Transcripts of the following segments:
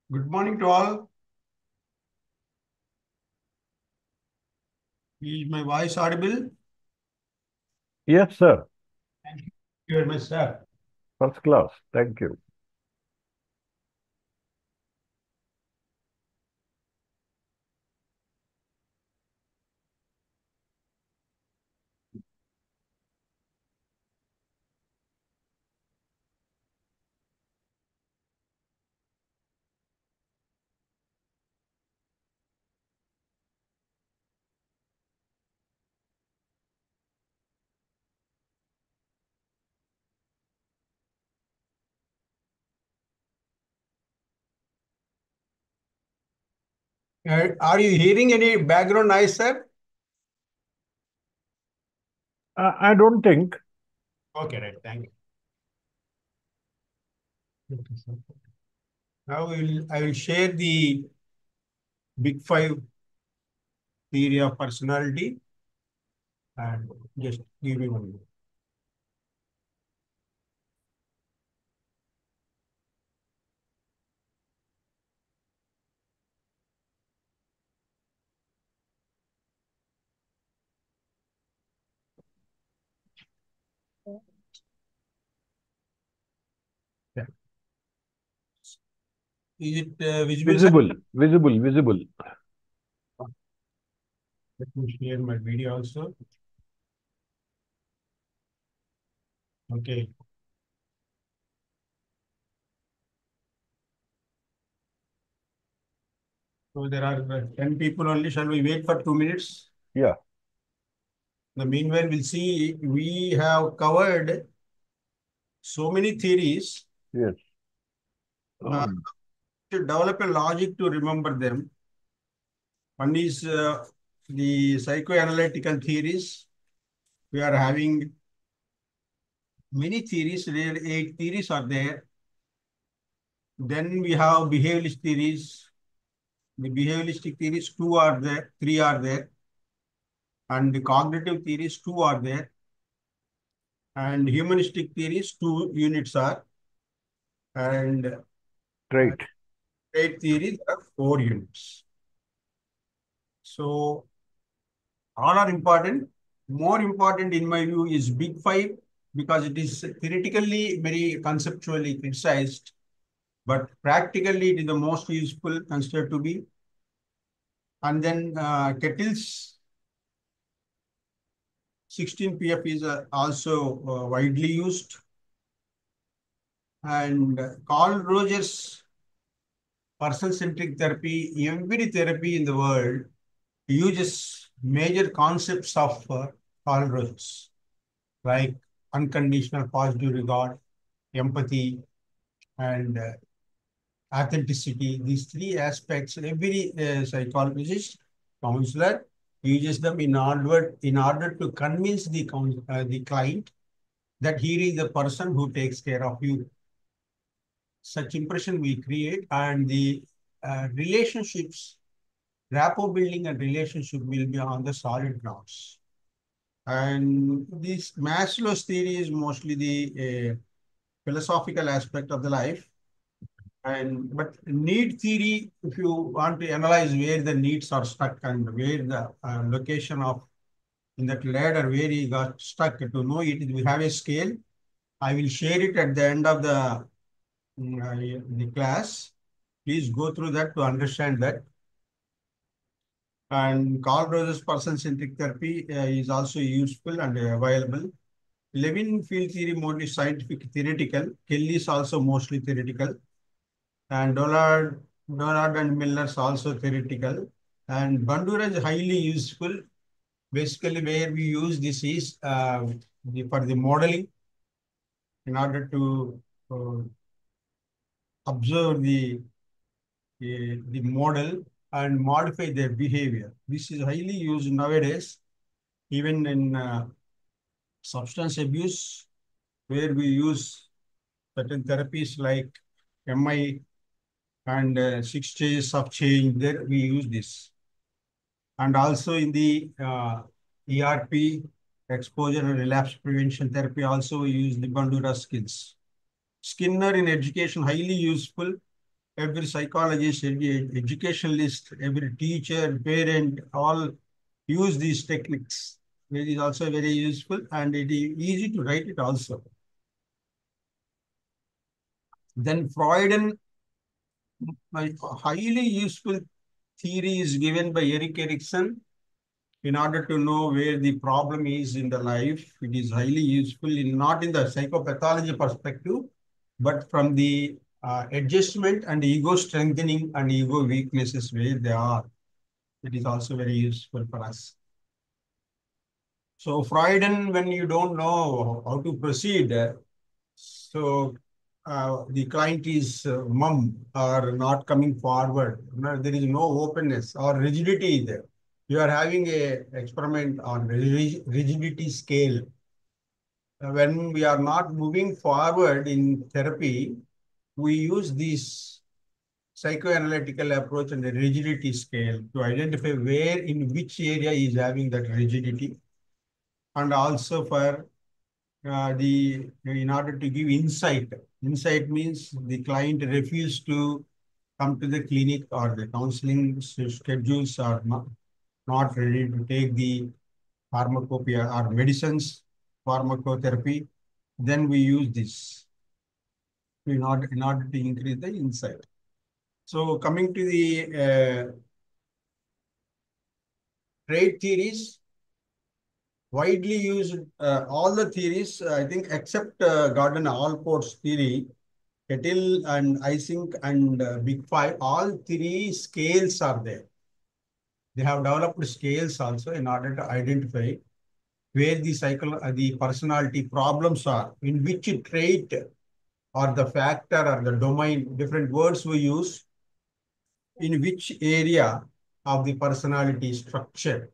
Good morning to all. Is my voice audible? Yes, sir. Thank you very much, sir. First class. Thank you. Are you hearing any background noise, sir? I don't think. Okay, right. Thank you. Okay, sir. Now I will share the Big Five theory of personality and just give me 1 minute. Yeah. Is it visible, sir? Visible. Let me share my video also. Okay. So there are 10 people only. Shall we wait for 2 minutes? Yeah. The meanwhile, we'll see we have covered so many theories. Yes. Uh, to develop a logic to remember them. One is the psychoanalytical theories. We are having many theories. There 8 theories are there. Then we have behaviorist theories. The behavioristic theories, 2 are there, 3 are there. And the cognitive theories, 2 are there. And humanistic theories, 2 units are. And Great. trait theories are 4 units. So all are important. More important in my view is Big Five because it is theoretically very conceptually criticized, but practically it is the most useful considered to be. And then Kettle's 16PF is also widely used. And Carl Rogers' person-centric therapy, every therapy in the world uses major concepts of Carl Rogers, like unconditional positive regard, empathy, and authenticity. These 3 aspects, every psychologist, counselor uses them in order to convince the client that he is the person who takes care of you. Such impression we create, and the relationships, rapport building and relationship will be on the solid grounds. And this Maslow's theory is mostly the philosophical aspect of the life. And but need theory, if you want to analyze where the needs are stuck and where the location of in that ladder where he got stuck, to know it, we have a scale. I will share it at the end of the class. Please go through that to understand that. And Carl Rogers person-centric therapy is also useful and available. Levin field theory mostly scientific theoretical. Kelly is also mostly theoretical. And Dollard and Miller's also theoretical. And Bandura is highly useful. Basically, where we use this is for the modeling in order to uh, observe the model and modify their behavior. This is highly used nowadays, even in substance abuse, where we use certain therapies like MI and 6 stages of change. There we use this. And also in the ERP, exposure and relapse prevention therapy, also we use the Bandura skills. Skinner in education, highly useful. every psychologist, every educationalist, every teacher, parent, all use these techniques. It is also very useful and it is easy to write it also. Then Freudian, a highly useful theory is given by Erik Erikson in order to know where the problem is in the life. It is highly useful in not in the psychopathology perspective, but from the adjustment and ego strengthening and ego weaknesses where they are. It is also very useful for us. So Freudian, when you don't know how to proceed, so the client is mum or not coming forward. No, there is no openness or rigidity there. You are having a experiment on rigidity scale. When we are not moving forward in therapy, we use this psychoanalytical approach and the rigidity scale to identify where in which area is having that rigidity, and also for the in order to give insight. Insight means the client refused to come to the clinic or the counseling schedules are not ready to take the pharmacopoeia or medicines, pharmacotherapy. Then we use this in order to increase the insight. So coming to the trade theories, widely used, all the theories, I think, except Gordon Allport's theory, Kettle and Ising and Big Five, all three scales are there. They have developed scales also in order to identify where the personality problems are, in which trait or the factor or the domain, different words we use, in which area of the personality structure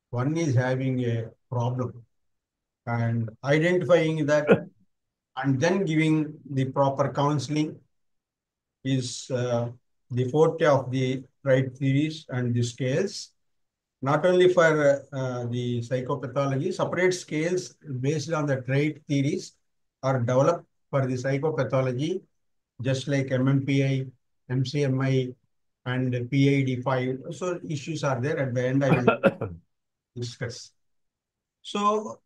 one is having a problem, and identifying that and then giving the proper counseling is the forte of the right theories and the scales. Not only for the psychopathology, separate scales based on the trait theories are developed for the psychopathology, just like MMPI, MCMI, and PID5. So issues are there. At the end, I will discuss. So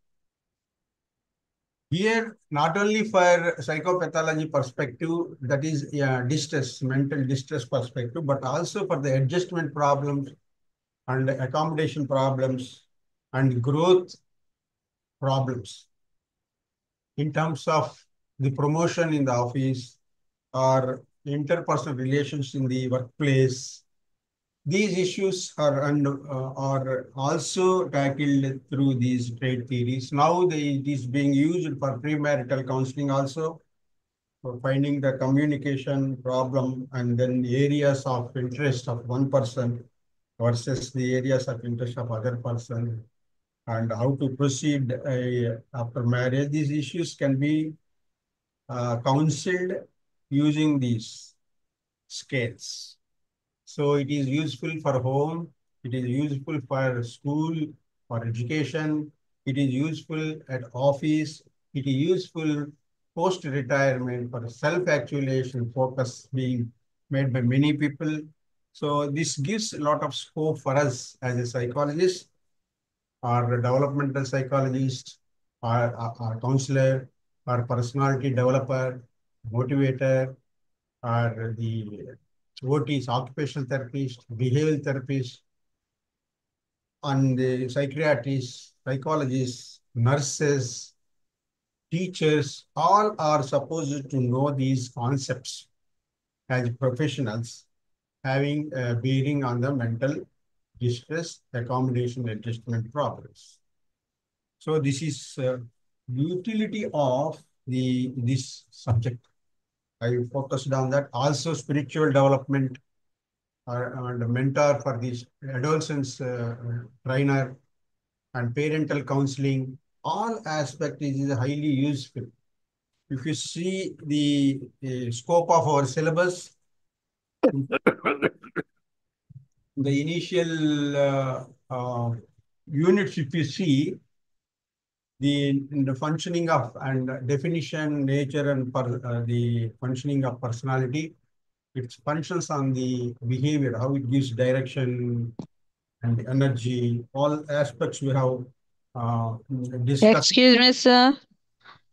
here, not only for psychopathology perspective, that is distress, mental distress perspective, but also for the adjustment problems and accommodation problems and growth problems in terms of the promotion in the office or interpersonal relations in the workplace. These issues are also tackled through these trade theories. Now it is being used for premarital counseling also, for finding the communication problem and then the areas of interest of one person versus the areas of interest of other person, and how to proceed after marriage. These issues can be counseled using these scales. So it is useful for home, it is useful for school, for education, it is useful at office, it is useful post-retirement for self-actualization focus being made by many people. So this gives a lot of scope for us as a psychologist or a developmental psychologist or counselor or personality developer, motivator, or the OTs, occupational therapist, behavioral therapist, and the psychiatrists, psychologists, nurses, teachers, all are supposed to know these concepts as professionals having a bearing on the mental distress, accommodation, adjustment problems. So this is utility of this subject. I focused on that. Also spiritual development and a mentor for these adolescents, trainer and parental counseling. All aspect is highly useful. If you see the scope of our syllabus, the initial units, if you see the functioning of and definition, nature, and the functioning of personality, It functions on the behavior, how it gives direction and energy, all aspects we have discussed. Excuse me, sir.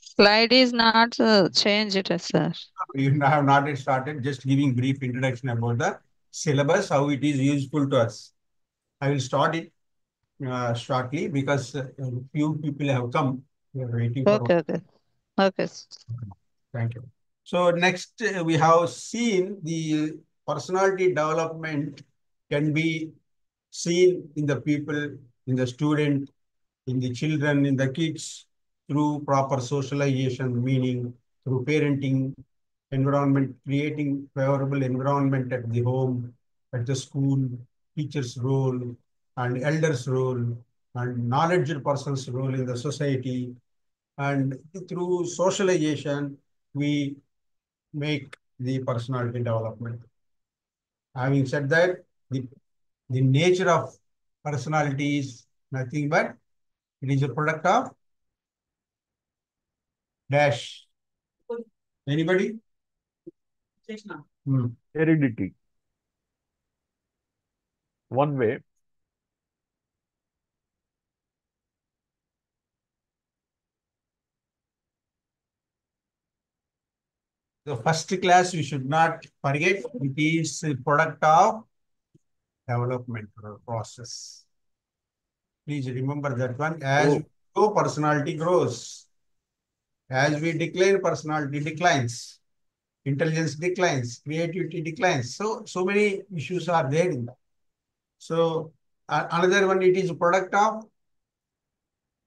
Slide is not changed, sir. You have not yet started, just giving brief introduction about the syllabus, how it is useful to us. I will start it shortly because few people have come. We are waiting for. Okay, okay. Okay. Thank you. So next, we have seen the personality development can be seen in the people, in the student, in the children, in the kids through proper socialization, meaning through parenting, environment, creating favorable environment at the home, at the school, teacher's role, and elders' role, and knowledgeable person's role in the society. And through socialization, we make the personality development. Having said that, the nature of personality is nothing but it is a product of dash. Anybody? Heredity. One way. The first class we should not forget. It is a product of development process. Please remember that one. As we grow, personality grows. As we decline, personality declines. Intelligence declines. Creativity declines. So many issues are there in that. So another one, it is a product of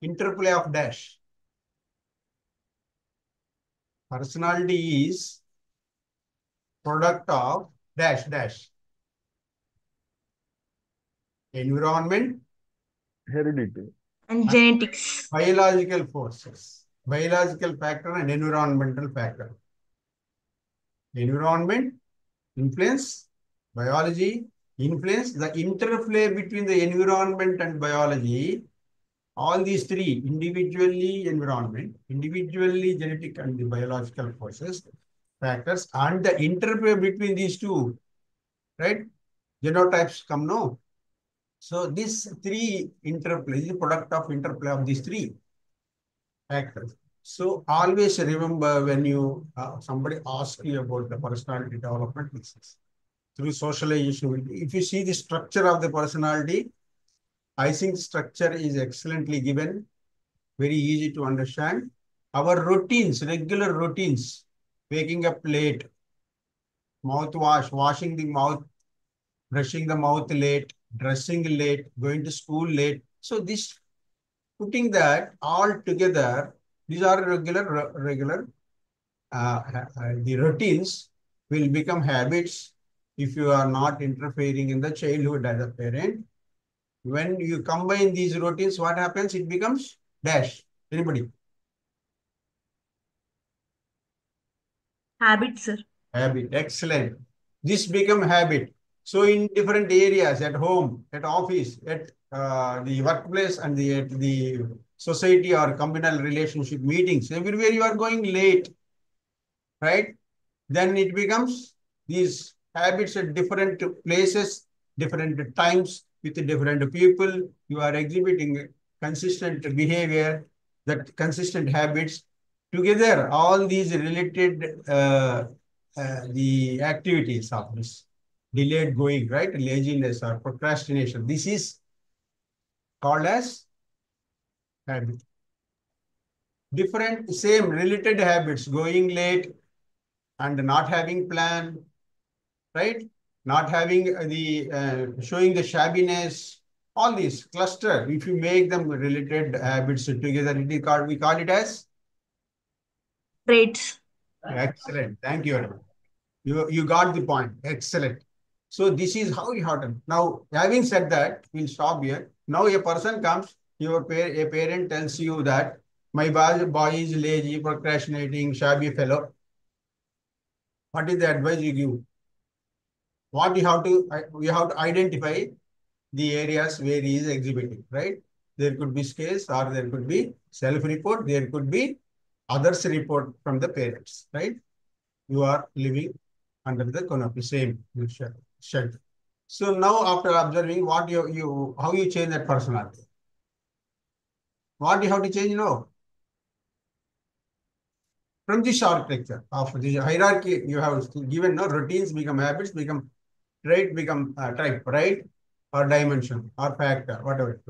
interplay of dash. Personality is product of dash dash. Environment, Heredity. and genetics. biological forces, biological factor and environmental factor. Environment, influence, biology, influence, the interplay between the environment and biology, all these three, individually environment, individually genetic and the biological forces, factors, and the interplay between these two, right? Genotypes come, no? So this three interplay is the product of interplay of these three factors. So always remember when you somebody asks you about the personality development, this is through socialization. If you see the structure of the personality, I think structure is excellently given, very easy to understand. Our routines, regular routines, waking up late, mouthwash, washing the mouth, brushing the mouth late, dressing late, going to school late. So this putting that all together, these are regular the routines will become habits if you are not interfering in the childhood as a parent. When you combine these routines, what happens? It becomes dash. Anybody? Habit, sir. Habit. Excellent. This become habit. So in different areas, at home, at office, at the workplace, and at the society or communal relationship meetings, everywhere you are going late, right? Then it becomes these habits at different places, different times, with different people. You are exhibiting consistent behavior, that consistent habits. Together, all these related the activities of this delayed going, right? Laziness or procrastination. This is called as habit. Different, same related habits, going late and not having plan, right? Not having the showing the shabbiness, all these cluster. If you make them related habits together, it is called, we call it as Traits. excellent. Thank you very much. You got the point. Excellent. So this is how you have to. Now, having said that, we'll stop here. Now a person comes, a parent tells you that my boy is lazy, procrastinating, shabby fellow. What is the advice you give? What you have to identify the areas where he is exhibiting, right? There could be scales or there could be self-report, there could be others report from the parents, right? You are living under the canopy, same shed. So now after observing what how you change that personality. What you have to change now? From this architecture of the hierarchy, you have given no routines become habits, become trait, become type, right? Or dimension or factor, whatever.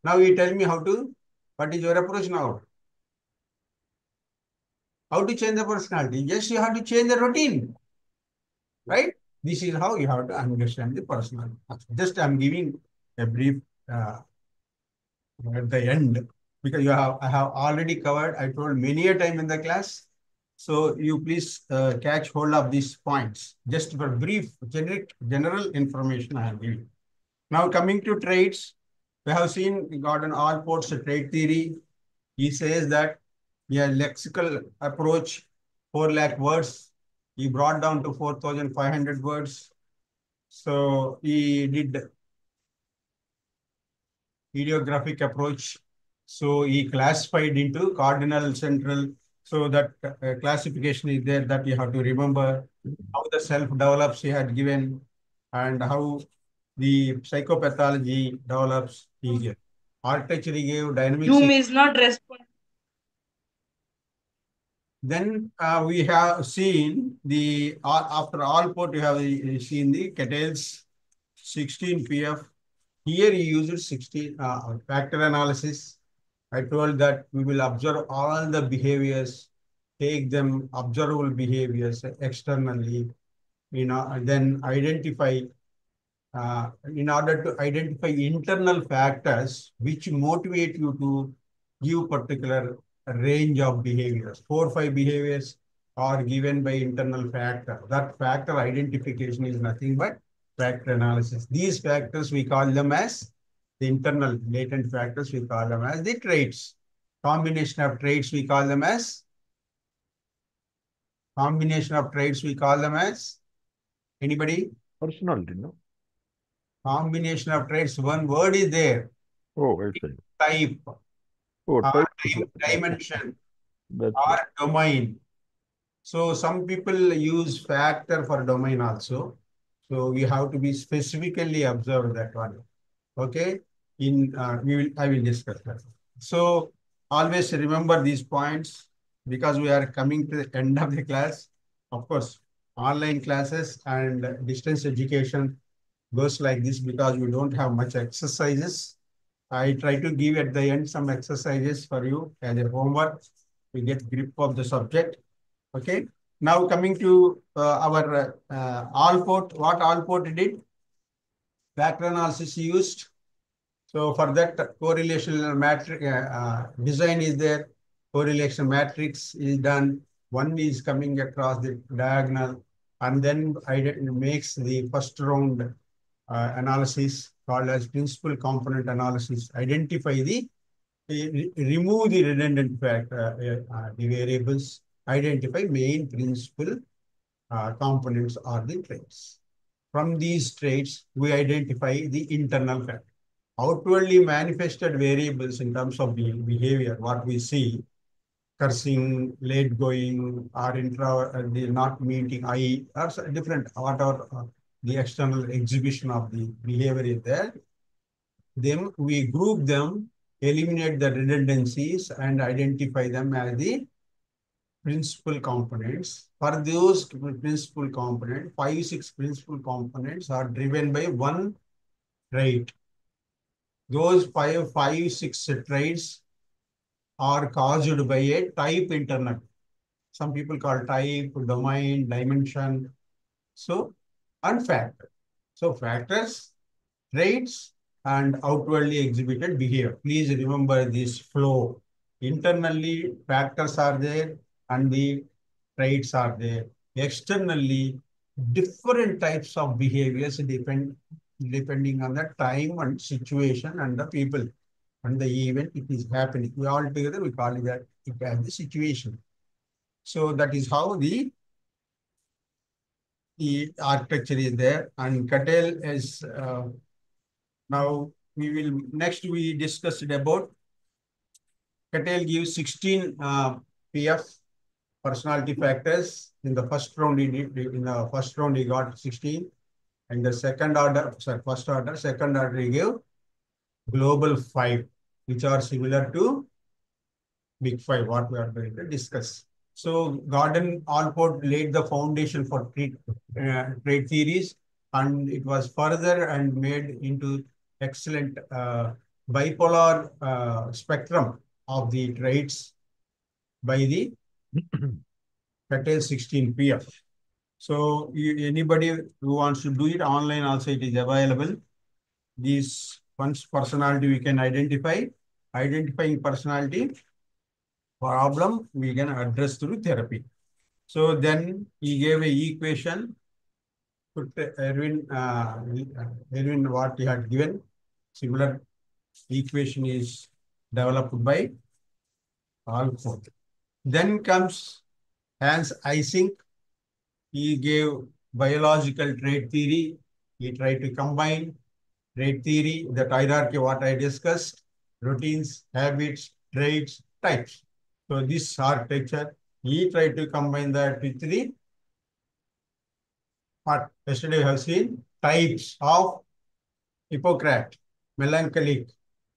Now you tell me what is your approach now? How to change the personality? Yes, you have to change the routine, right? This is how you have to understand the personality. Just I'm giving a brief uh, at the end because I have already covered. I told many a time in the class. So you please catch hold of these points. Just for brief, general information I have given. Now coming to traits, we have seen we got an all ports trait theory. He says that lexical approach, 4 lakh words. He brought down to 4,500 words. So he did ideographic approach. So he classified into cardinal, central. So that classification is there that you have to remember how the self develops he had given and how the psychopathology develops here. Architecture he gave, dynamics. Zoom is not responding. Then we have seen after all port, you have seen the Catel's 16 PF. Here he uses 16 factor analysis. I told that we will observe all the behaviors, take them observable behaviors externally, and then identify in order to identify internal factors which motivate you to give particular range of behaviors. 4 or 5 behaviors are given by internal factor. That factor identification is nothing but factor analysis. These factors we call them as the internal latent factors, we call them as the traits. Combination of traits we call them as anybody? Personality, no? Combination of traits, one word is there. Oh, I see. Type, Oh, type. dimension, That's or right. domain. So some people use factor for domain also. So we have to be specifically observe that one. Okay. I will discuss that. So always remember these points because we are coming to the end of the class. Of course, online classes and distance education goes like this because we don't have much exercises. I try to give at the end some exercises for you as a homework to get grip of the subject. Okay. Now coming to our Allport, what Allport did? Factor analysis used. So for that correlational matrix design is there. Correlation matrix is done. One is coming across the diagonal and then it makes the first round analysis called as principal component analysis. Identify remove the redundant the variables, identify main principal components or the traits. From these traits, we identify the internal factor. Outwardly manifested variables in terms of the behavior, what we see, cursing, late going, or the not meeting eye, or different, whatever the external exhibition of the behavior is there. Then we group them, eliminate the redundancies, and identify them as the principal components. For those principal components, 5, 6 principal components are driven by one trait. Those 6 traits are caused by a type internal. Some people call type, domain, dimension. So, and factor. So, factors, traits, and outwardly exhibited behavior. Please remember this flow. Internally, factors are there and the traits are there. Externally, different types of behaviors depending on the time and situation and the people and the event it is happening. We all together we call it as the situation. So that is how the architecture is there. And Cattell is now we discussed about Cattell gives 16 PF personality factors. In the first round, he got 16. And the first order, second order, he gave global 5, which are similar to big 5, what we are going to discuss. So Gordon Allport laid the foundation for trait theories, and it was further and made into excellent bipolar spectrum of the traits by the Cattell 16 PF. So anybody who wants to do it online also, it is available. These one's personality we can identify. Identifying personality problem we can address through therapy. So then he gave a equation. Put Erwin, what he had given. Similar equation is developed by Allport. Then comes Hans Eysenck. He gave biological trait theory. He tried to combine trait theory, that hierarchy what I discussed, routines, habits, traits, types. So this architecture, he tried to combine that with the what yesterday we have seen, types of Hippocrates, melancholic,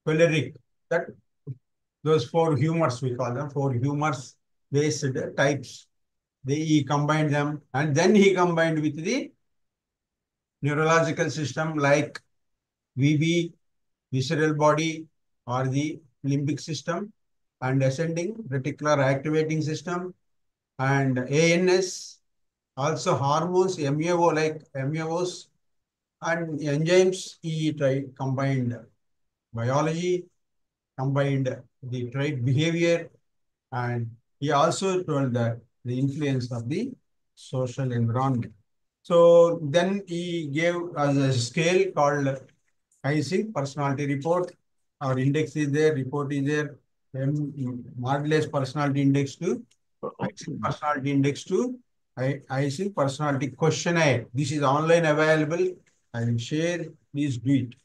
choleric, that those 4 humors we call them, 4 humors based types. He combined them, and then he combined with the neurological system like VB, visceral body, or the limbic system, and ascending reticular activating system, and ANS, also hormones, MAO like MAOs, and enzymes. He tried combined biology, combined the trait behavior, and he also told that the influence of the social environment. So then he gave us a scale called Eysenck personality report. Our index is there, report is there. Marvelous personality index to Eysenck personality index to Eysenck personality questionnaire. This is online available. I will share. Please do it.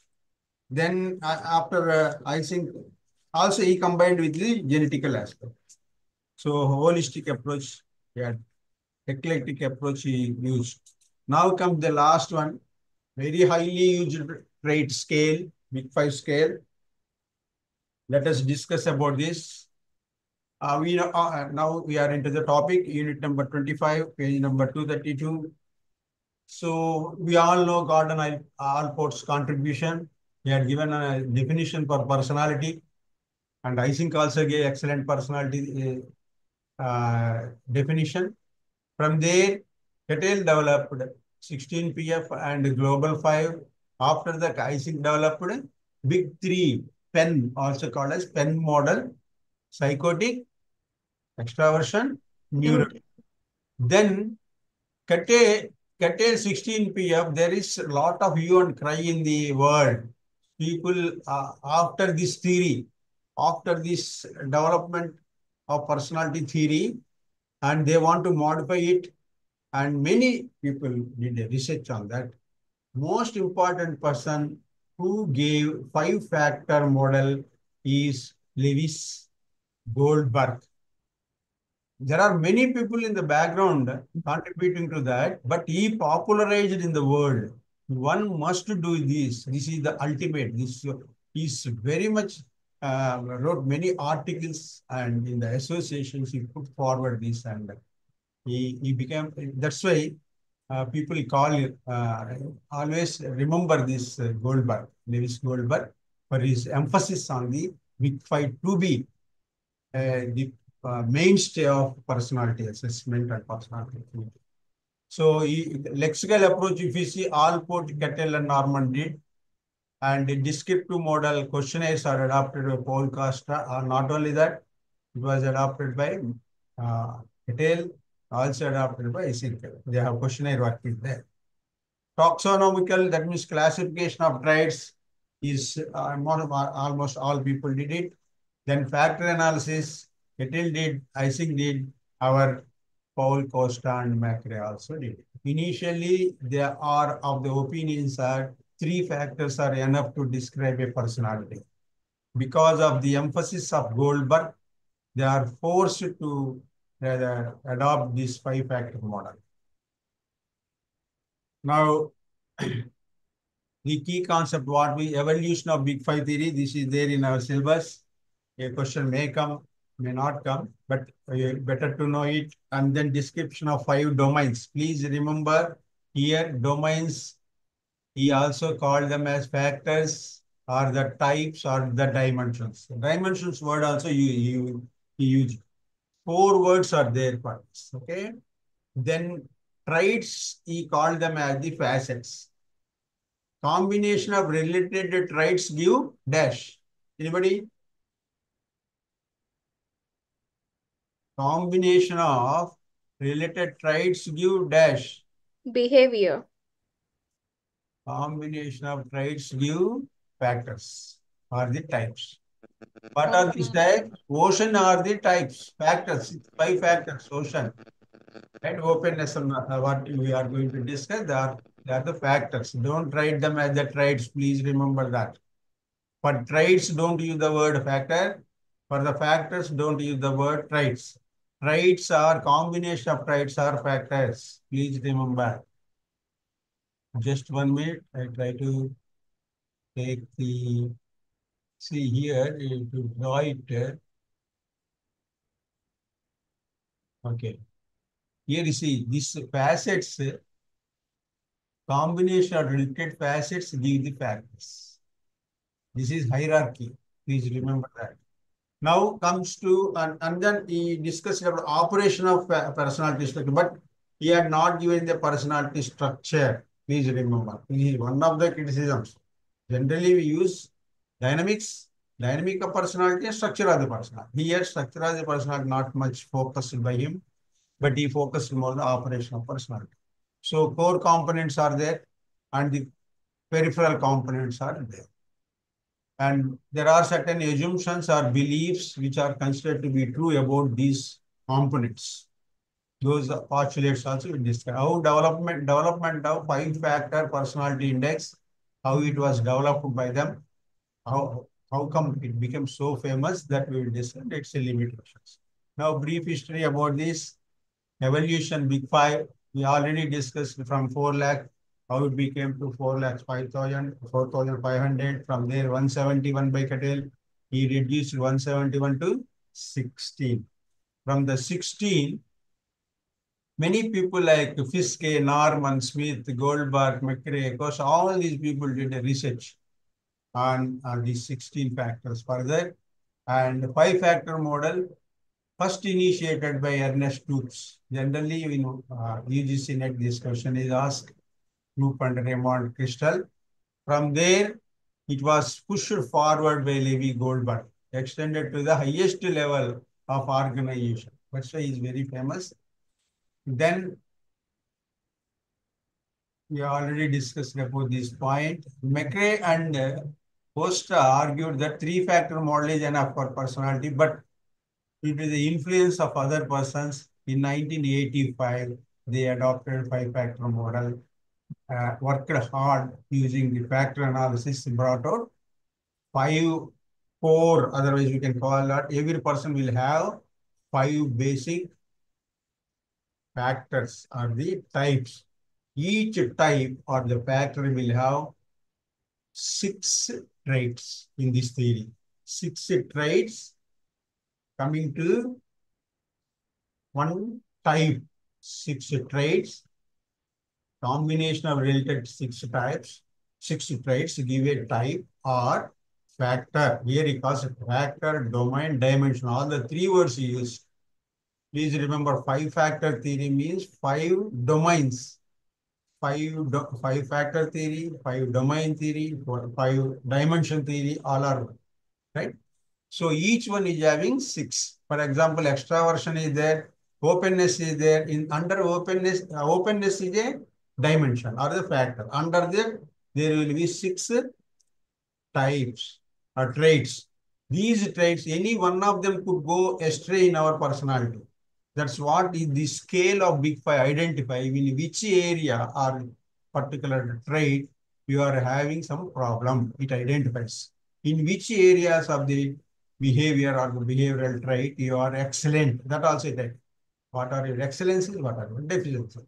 Then after Eysenck, also he combined with the genetical aspect. So holistic approach, yeah, eclectic approach he used. Now comes the last one, very highly used trait scale, big 5 scale. Let us discuss about this. Now we are into the topic, unit number 25, page number 232. So we all know Gordon Allport's contribution. He had given a definition for personality, and Eysenck also gave excellent personality definition. From there, Cattell developed 16 PF and Global 5. After that, Eysenck developed Big 3, PEN, also called as PEN model, psychotic, extraversion, neural. Then Cattell 16 PF, there is a lot of hue and cry in the world. People, after this theory, after this development of personality theory, and they want to modify it, and many people did a research on that. Most important person who gave 5-factor model is Lewis Goldberg. There are many people in the background contributing to that, but he popularized in the world. One must do this. This is the ultimate. This is very much wrote many articles, and in the associations he put forward this, and he became. That's why people call always remember this Goldberg, Lewis Goldberg, for his emphasis on the Big 5 to be the mainstay of personality assessment and personality. So lexical approach, if you see, Allport, Cattell, and Norman did, and the descriptive model questionnaires are adopted by Paul Costa. Not only that, it was adopted by Cattell, also adopted by Eysenck. They have questionnaire work is there. Taxonomical, that means classification of traits, is almost all people did it. Then factor analysis, Cattell did, Eysenck did, our Paul Costa and Macrae also did. Initially, they are of the opinions that 3 factors are enough to describe a personality. Because of the emphasis of Goldberg, they are forced to adopt this five-factor model. Now, the key concept, evolution of Big Five theory, this is there in our syllabus. A question may come, may not come, but better to know it. And then description of five domains. Please remember here domains, he also called them as factors or the types or the dimensions. Dimensions word also he used. Four words are there for this, okay? Then traits, he called them as the facets. Combination of related traits give dash. Anybody? Combination of related traits give dash. Behavior. Combination of traits give factors or the types. What are these types? Ocean are the types, factors, five factors, ocean. And openness, what we are going to discuss, they are the factors. Don't write them as the traits, please remember that. For traits, don't use the word factor. For the factors, don't use the word traits. Traits are combination of traits or factors. Please remember. Just 1 minute. I try to take the, see here, to draw it. Okay. Here you see, these facets, combination of related facets give the factors. This is hierarchy. Please remember that. Now comes to, and then he discussed about operation of personality structure, but he had not given the personality structure. Please remember, this is one of the criticisms. Generally, we use dynamics, dynamic of personality and structure of the personality. Here, structure of the personality not much focused by him, but he focused more on the operation of personality. So core components are there and the peripheral components are there. And there are certain assumptions or beliefs which are considered to be true about these components. Those postulates also we discuss. How development of five-factor personality index, how it was developed by them, how come it became so famous, that we will discuss its limitations. Now, brief history about this. Evolution, Big Five, we already discussed from 4 lakh, how it became to 4 lakhs, 5,000, 4,500. From there, 171 by Cattell. He reduced 171 to 16. From the 16, many people like Fiske, Norman, Smith, Goldberg, McRae, Koch, all these people did a research on these 16 factors further. And five-factor model, first initiated by Ernest Stoops. Generally, you know, UGC net, this question is asked, Stoop and Raymond Crystal. From there, it was pushed forward by Levi Goldberg, extended to the highest level of organization. That's why he's very famous. Then, we already discussed about this point. McRae and Costa argued that three-factor model is enough for personality, but due to the influence of other persons, in 1985, they adopted five-factor model, worked hard using the factor analysis, brought out 4, otherwise we can call that every person will have 5 basic factors or the types. Each type or the factor will have 6 traits in this theory. 6 traits coming to one type, 6 traits, combination of related 6 types, 6 traits give a type or factor. Here he calls it factor, domain, dimension, all the 3 words he used. Please remember, 5-factor theory means 5 domains. 5-factor theory, 5 domain theory, 5 dimension theory, all are right. So each one is having 6. For example, extraversion is there, openness is there. In under openness, openness is a dimension or the factor. Under that, there will be 6 types or traits. These traits, any one of them could go astray in our personality. That's what is the scale of Big Five identify in which area or particular trait you are having some problem. It identifies in which areas of the behavior or the behavioral trait you are excellent. That also it. What are your excellencies? What are your deficiencies?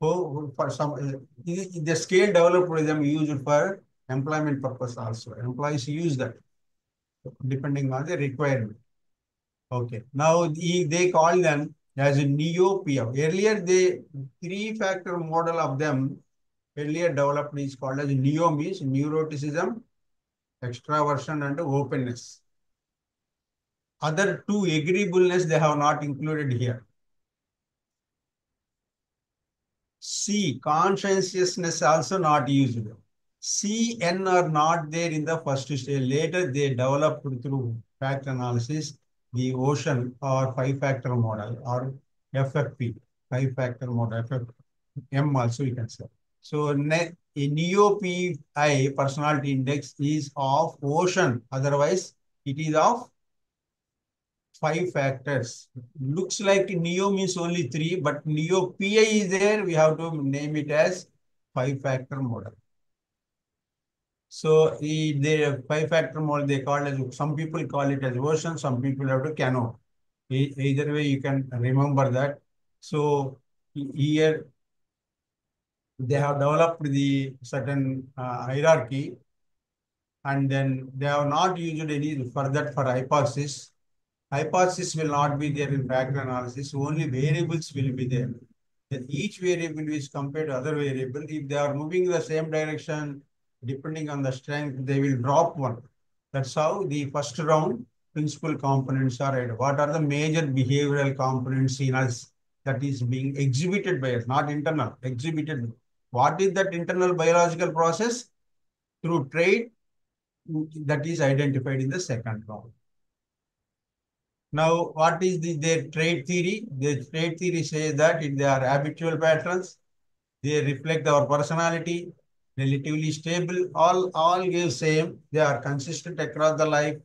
So for some, the scale developed with them used for employment purpose also. Employees use that depending on the requirement. Okay. Now they call them as a neo-PF. Earlier, the three-factor model of them earlier developed is called as neo, means neuroticism, extraversion, and openness. Other two, agreeableness, they have not included here. C, conscientiousness also not used. C, N are not there in the first stage. Later, they developed through factor analysis the ocean or five-factor model or FFP, five-factor model, FFM also you can say. So, NEOPI personality index is of ocean. Otherwise, it is of five factors. Looks like Neo means only three, but Neo PI is there. We have to name it as five-factor model. So the five-factor model they call as, some people call it as ocean, some people have to cano. Either way, you can remember that. So here they have developed the certain hierarchy, and then they have not used any further for hypothesis. Hypothesis will not be there in factor analysis. Only variables will be there. Then each variable is compared to other variable. If they are moving in the same direction, depending on the strength, they will drop one. That's how the first round principal components are added. What are the major behavioral components in us that is being exhibited by us, not internal, exhibited. What is that internal biological process? Through trait that is identified in the second round. Now, what is their trait theory? The trait theory says that if they are habitual patterns, they reflect our personality, relatively stable, all give same. They are consistent across the life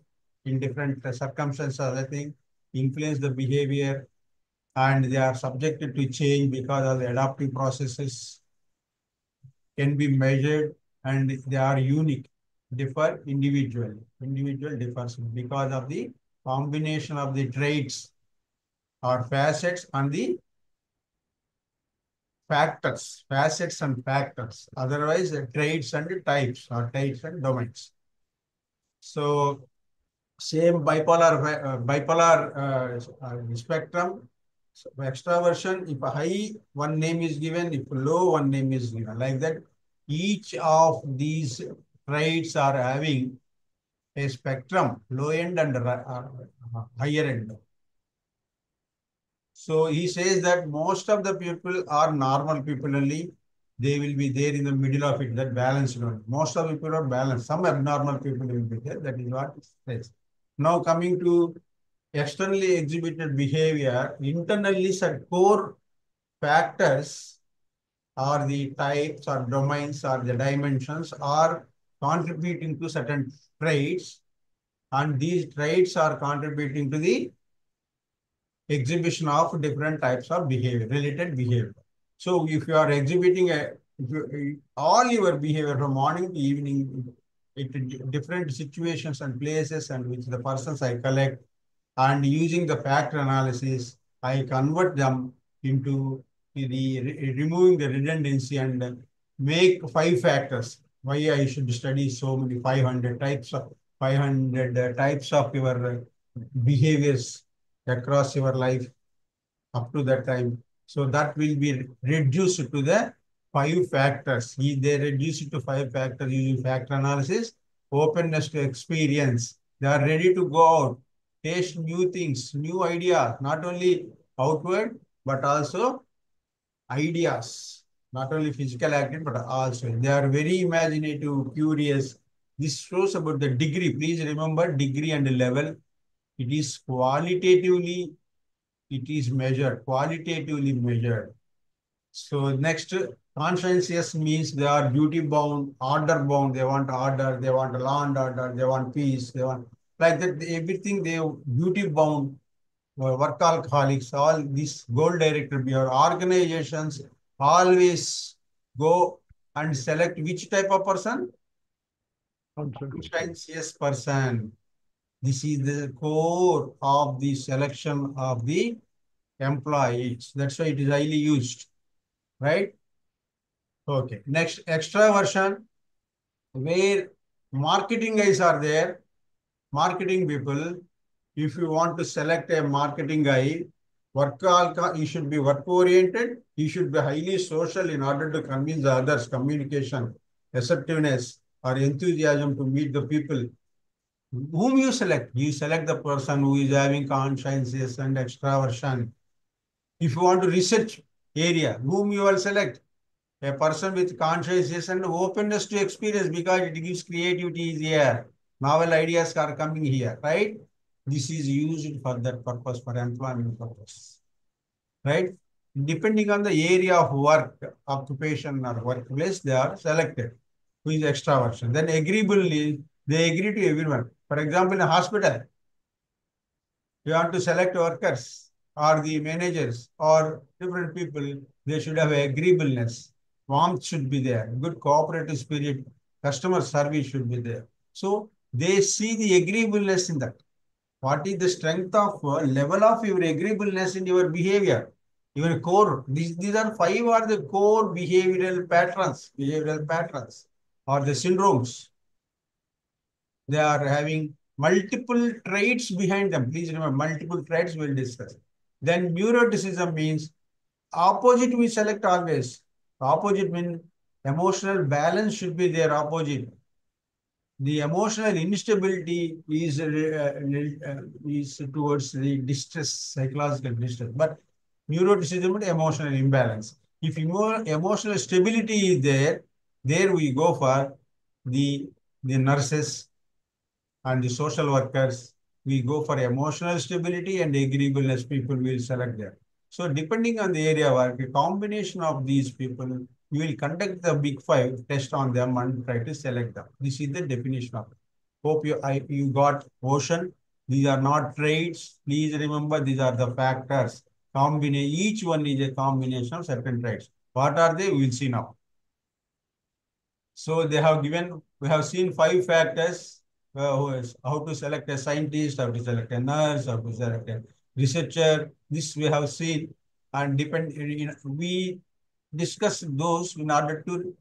in different circumstances, I think, influence the behavior, and they are subjected to change because of the adaptive processes can be measured, and they are unique, differ individually. Individual differs because of the combination of the traits or facets and the facets and factors. Otherwise, traits and types or types and domains. So, same bipolar spectrum. So extraversion, if a high, one name is given, if low, one name is given. Like that, each of these traits are having a spectrum, low end and higher end. So he says that most of the people are normal people only. They will be there in the middle of it, that balanced one. Most of the people are balanced. Some abnormal people will be there. That is what it says. Now coming to externally exhibited behavior, internally some core factors or the types or domains or the dimensions are contributing to certain traits, and these traits are contributing to the exhibition of different types of behavior, related behavior. So if you are exhibiting all your behavior from morning to evening, different situations and places and which the persons I collect, and using the factor analysis, I convert them into removing the redundancy and make five factors. Why I should study so many 500 types of your behaviors across your life up to that time. So that will be reduced to the five factors. They reduce it to five factors using factor analysis. Openness to experience. They are ready to go out, taste new things, new ideas, not only outward, but also ideas. Not only physical activity, but also they are very imaginative, curious. This shows about the degree. Please remember degree and level. It is qualitatively, it is measured, qualitatively measured. So next, conscientious means they are duty bound, order bound. They want order, they want law and order, they want peace, they want like that. Everything they duty bound, work alcoholics, all these goal directed behavior organizations always go and select which type of person? Conscientious person. This is the core of the selection of the employees. That's why it is highly used, right? Okay. Next, extraversion, where marketing guys are there, marketing people. If you want to select a marketing guy, he should be work oriented. He should be highly social in order to convince the others. Communication, assertiveness, or enthusiasm to meet the people. Whom you select? You select the person who is having conscientious and extraversion. If you want to research area, whom you will select? A person with conscientious and openness to experience, because it gives creativity is here. Novel ideas are coming here, right? This is used for that purpose, for employment purpose, right? Depending on the area of work, occupation or workplace, they are selected. Who is extraversion? Then agreeably, they agree to everyone. For example, in a hospital, you want to select workers or the managers or different people, they should have agreeableness. Warmth should be there. Good cooperative spirit. Customer service should be there. So they see the agreeableness in that. What is the strength of level of your agreeableness in your behavior? Your core. These are five are the core behavioral patterns or the syndromes. They are having multiple traits behind them. Please remember, multiple traits we'll discuss. Then neuroticism means opposite we select always. Opposite means emotional balance should be their opposite. The emotional instability is towards the distress, psychological distress. But neuroticism is emotional imbalance. If emotional stability is there we go for the nurses and the social workers, we go for emotional stability and agreeableness, people will select them. So depending on the area work, a combination of these people, you will conduct the big five test on them and try to select them. This is the definition of it. Hope you got ocean. These are not traits. Please remember, these are the factors. Each one is a combination of certain traits. What are they? We will see now. So they have given, we have seen five factors, how to select a scientist, how to select a nurse, how to select a researcher. This we have seen, and we discuss those in order to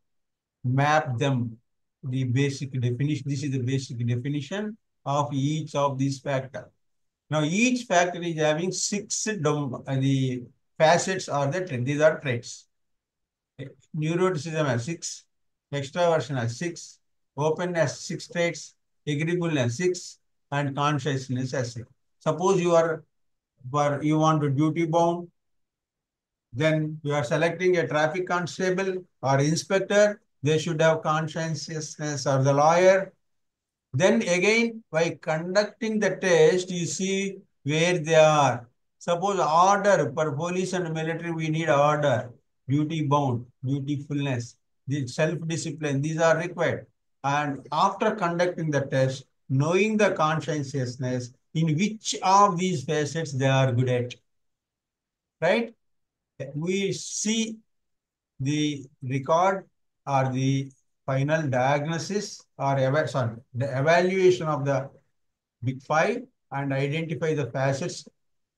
map them. The basic definition, this is the basic definition of each of these factors. Now each factor is having the facets or these are traits. Neuroticism has 6, extraversion has 6, openness 6 traits, agreeableness 6, and consciousness has 6. Suppose you want to duty bound, then you are selecting a traffic constable or inspector, they should have conscientiousness, or the lawyer. Then again, by conducting the test, you see where they are. Suppose order, for police and military, we need order, duty bound, dutifulness, the self-discipline, these are required. And after conducting the test, knowing the conscientiousness, in which of these facets they are good at, right? We see the record or the final diagnosis or the evaluation of the big five and identify the facets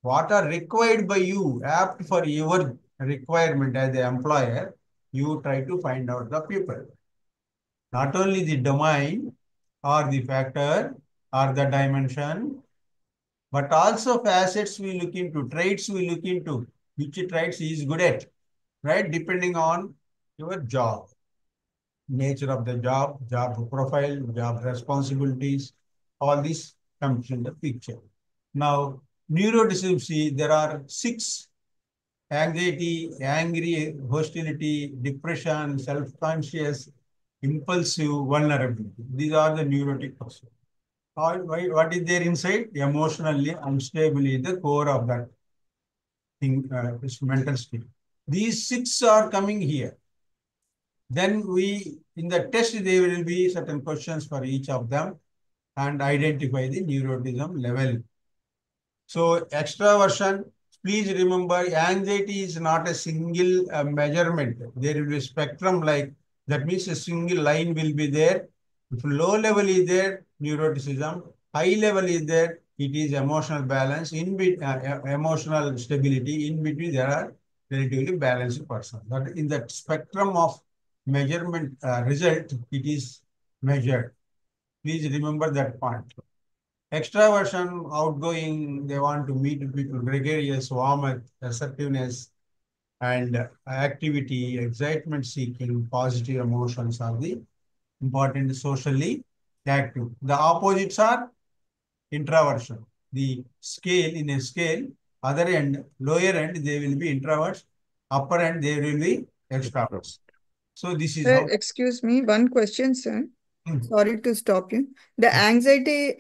what are required by you, apt for your requirement as the employer. You try to find out the people. Not only the domain or the factor or the dimension, but also facets we look into, traits we look into, which traits he is good at, right? Depending on your job, nature of the job profile, job responsibilities, all these comes in the picture. Now, neuroticism, see, there are 6: anxiety, angry, hostility, depression, self-conscious, impulsive, vulnerability. These are the neurotic persons. What is there inside? Emotionally unstable is the core of that thing, mental state. These 6 are coming here. Then in the test, there will be certain questions for each of them and identify the neuroticism level. So extraversion, please remember, anxiety is not a single measurement. There will be a spectrum, like that means a single line will be there. If low level is there, neuroticism, high level is there, it is emotional balance, emotional stability. In between, there are relatively balanced person. But in that spectrum of measurement result, it is measured. Please remember that point. Extraversion, outgoing, they want to meet people, gregarious, warmth, assertiveness, and activity, excitement seeking, positive emotions are the important socially active. The opposites are introversion. The scale, in a scale, other end, lower end, they will be introverts, upper end, they will be extroverts. So this is how. Excuse me, one question, sir. Hmm. Sorry to stop you. The anxiety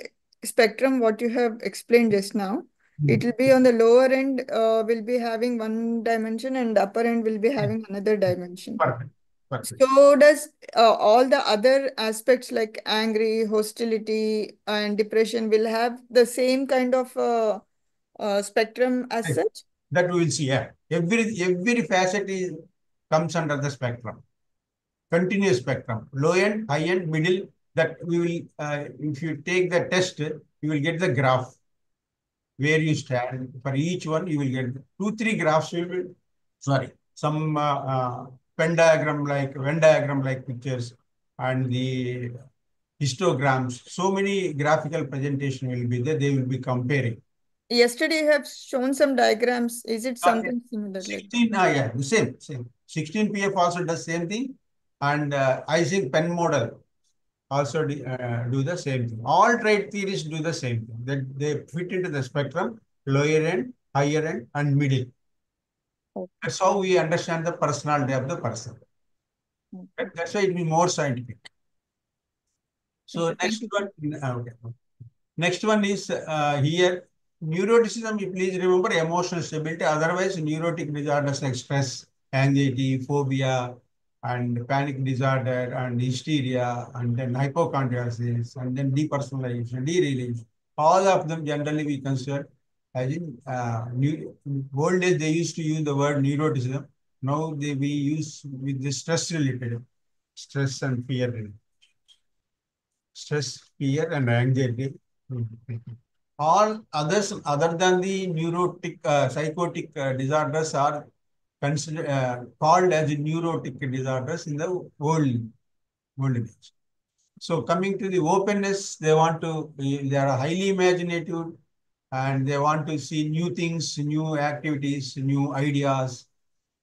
spectrum, what you have explained just now, it will be on the lower end, will be having one dimension, and the upper end will be having another dimension. Perfect. Perfect. So does all the other aspects like angry, hostility, and depression will have the same kind of spectrum as Yes. such? That we will see. Yeah. Every facet comes under the spectrum. Continuous spectrum. Low end, high end, middle. That we will, if you take the test, you will get the graph where you stand. For each one, you will get 2, 3 graphs. You will, sorry, some Venn diagram like pictures, and the histograms. So many graphical presentation will be there. They will be comparing. Yesterday you have shown some diagrams. Is it something similar like that? 16, yeah, the same. 16 PF also does same thing. And I think pen model also do the same thing. All trade theories do the same thing. That they fit into the spectrum, lower end, higher end, and middle. Okay. That's how we understand the personality of the person. Okay. That's why it is more scientific. So Okay, thank next you. one, okay. Next one is here. Neuroticism, you please remember emotional stability. Otherwise, neurotic disorders like stress, anxiety, phobia, and panic disorder, and hysteria, and then hypochondriasis, and then depersonalization, derealization. All of them generally we consider as in old days they used to use the word neuroticism. Now we use with the stress related, stress and fear related. Stress, fear, and anxiety. All others other than the neurotic, psychotic disorders are considered called as neurotic disorders in the world days. So coming to the openness, they are highly imaginative, and they want to see new things, new activities, new ideas,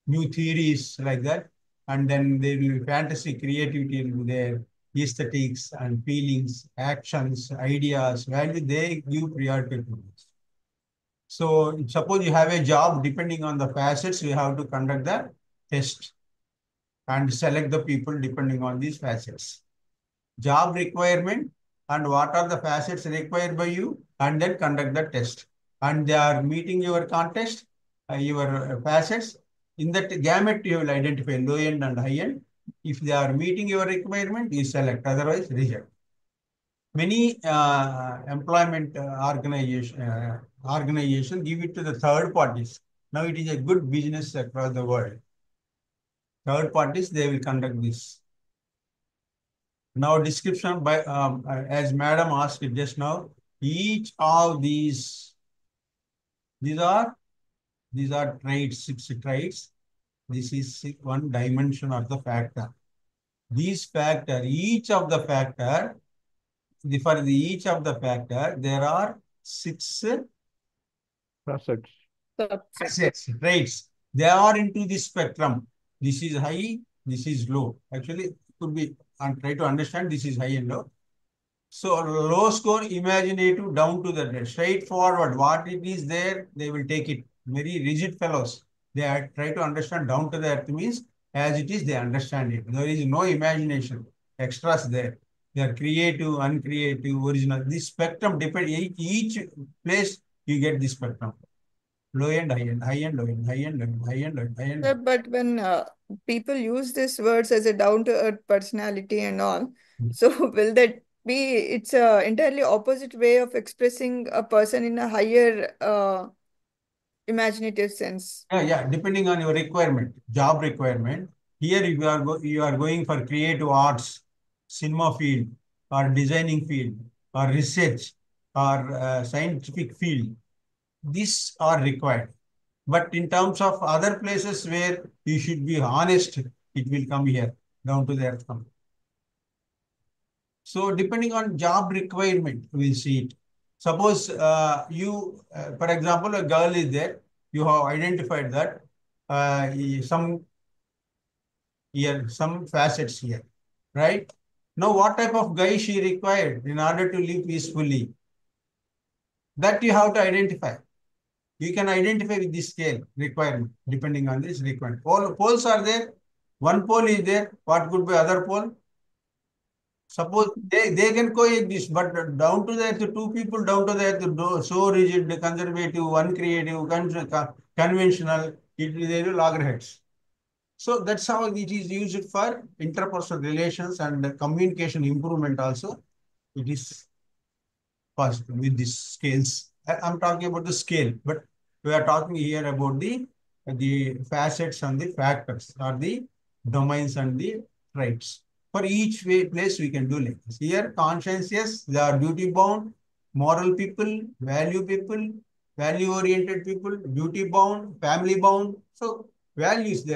new theories like that. And then there will be fantasy, creativity will be there, aesthetics and feelings, actions, ideas, value, they give priority to this. So suppose you have a job, depending on the facets, you have to conduct the test and select the people depending on these facets. Job requirement and what are the facets required by you, and then conduct the test. And they are meeting your contest, your facets. In that gamut, you will identify low end and high end. If they are meeting your requirement, you select, otherwise reject. Many employment organization give it to the third parties. Now it is a good business across the world. Third parties, they will conduct this. Now description by as madam asked just now, each of these are traits, 6 traits. This is one dimension of the factor. These factor, each of the factor, each of the factor, there are 6 Facets. assets, traits. They are into the spectrum. This is high, this is low. Actually, could be, and try to understand this is high and low. So low score, imaginative, down to the straightforward. What it is there, they will take it. Very rigid fellows. They are try to understand down to the earth means as it is, they understand it. There is no imagination. Extras there. They are creative, uncreative, original. This spectrum depend each place you get this spectrum. Low end, high end, high end, low end, high end, low end, high end, low end, high end. Yeah, but when people use these words as a down-to-earth personality and all, so will that be, it's a entirely opposite way of expressing a person in a higher imaginative sense? Yeah, depending on your requirement, job requirement. Here, if you are going for creative arts, cinema field, or designing field, or research, or scientific field, these are required. But in terms of other places where you should be honest, it will come here, down to the earth come. So depending on job requirement, we see it. Suppose for example, a girl is there, you have identified that some some facets here, right? Now, what type of guy she required in order to live peacefully? That you have to identify. You can identify with this scale requirement, depending on this requirement. All poles are there. One pole is there. What could be other pole? Suppose they can coexist, but down to the earth, two people down to the earth, so rigid, conservative, uncreative, conventional, they will loggerheads. So that's how it is used for interpersonal relations and communication improvement also. It is possible with these scales. I'm talking about the scale, but we are talking here about the facets and the factors or the domains and the traits. For each place we can do like this. Here, conscientious, they are duty bound, moral people, value oriented people, duty bound, family bound. So values they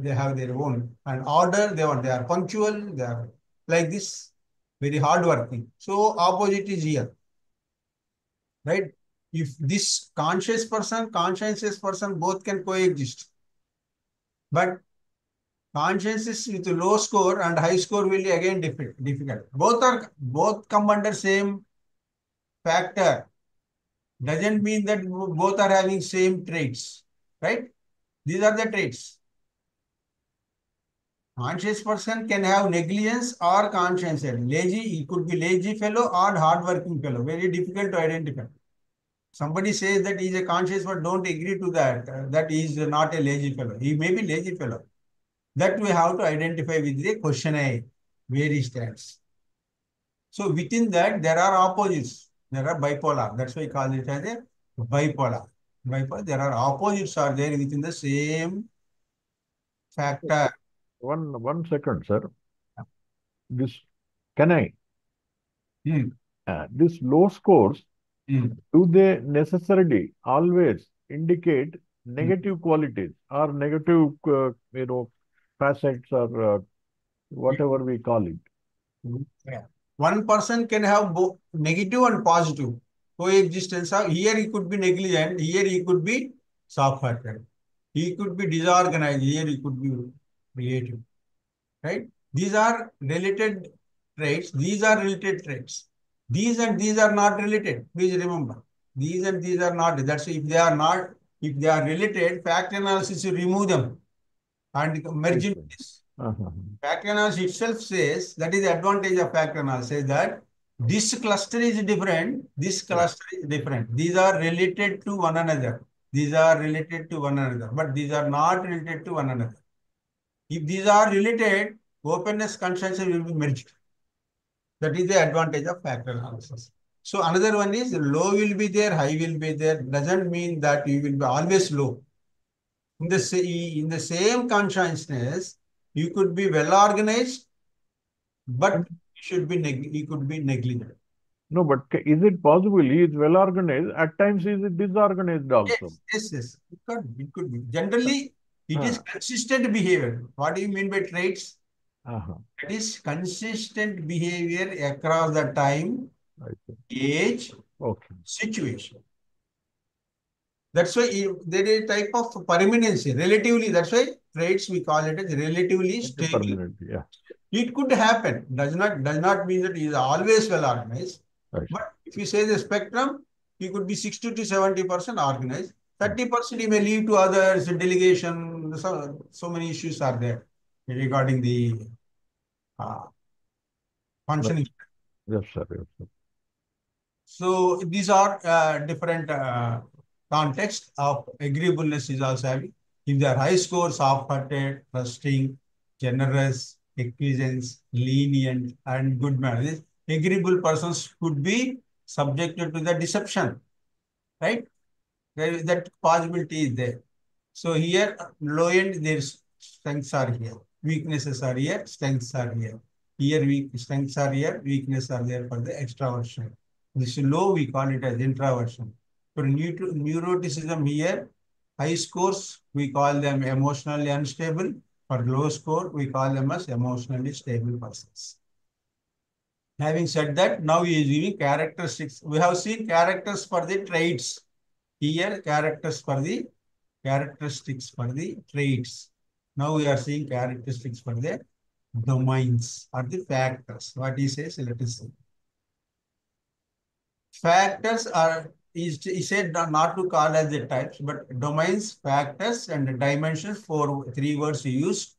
have their own, and order they are punctual, they are like this, very hardworking. So opposite is here, right? If this conscientious person both can coexist, but conscientious with low score and high score will be again difficult. Both come under same factor. Doesn't mean that both are having same traits, right? These are the traits. Conscious person can have negligence or conscience. Lazy, he could be lazy fellow or hardworking fellow. Very difficult to identify. Somebody says that he is a conscious, but don't agree to that. That he is not a lazy fellow. He may be lazy fellow. That we have to identify with the question A, where he stands. So within that, there are opposites. There are bipolar. That's why we call it as a bipolar. There are opposites are there within the same factor. One second, sir. This can I? This low scores, do they necessarily always indicate negative qualities or negative, facets or whatever we call it? Yeah. One person can have both negative and positive coexistence. Here he could be negligent, here he could be soft-hearted. He could be disorganized, here he could be creative. Right? These are related traits. These are related traits. These and these are not related. Please remember. These and these are not. That's if they are not, if they are related, factor analysis, you remove them and merge into this. Factor analysis itself says, that is the advantage of factor analysis, that this cluster is different, this cluster is different. These are related to one another. These are related to one another, but these are not related to one another. If these are related, openness conscience will be merged. That is the advantage of factor analysis. So another one is low will be there, high will be there. Doesn't mean that you will be always low. In the same consciousness, you could be well organized, but you could be negligent. No, but is it possible he is well organized? At times he is disorganized also. Yes. It could be. Generally, it is consistent behavior. What do you mean by traits? It is consistent behavior across the time, age, situation. That's why there is a type of permanency, relatively. That's why traits we call it as relatively stable. Yeah. It could happen. Does not mean that he is always well organized. Right. But if you say the spectrum, he could be 60 to 70% organized. 30% he may leave to others, delegation. So many issues are there regarding the functioning. Yes, sir. Yes, sir. So these are different context of agreeableness is also having. If they are high score, soft-hearted, trusting, generous, acquiescence, lenient, and good manners, agreeable persons could be subjected to the deception, right? That possibility is there. So here, low end, their strengths are here. Weaknesses are here, strengths are here. Here, strengths are here, weaknesses are there for the extraversion. This low, we call it as introversion. For neuroticism here, high scores, we call them emotionally unstable. For low score, we call them as emotionally stable persons. Having said that, now he is giving characteristics. We have seen characters for the traits. Here, characteristics for the traits. Now we are seeing characteristics for the domains or the factors. What he says, let us see. Factors are, he said not to call as the types, but domains, factors, and dimensions, three words he used.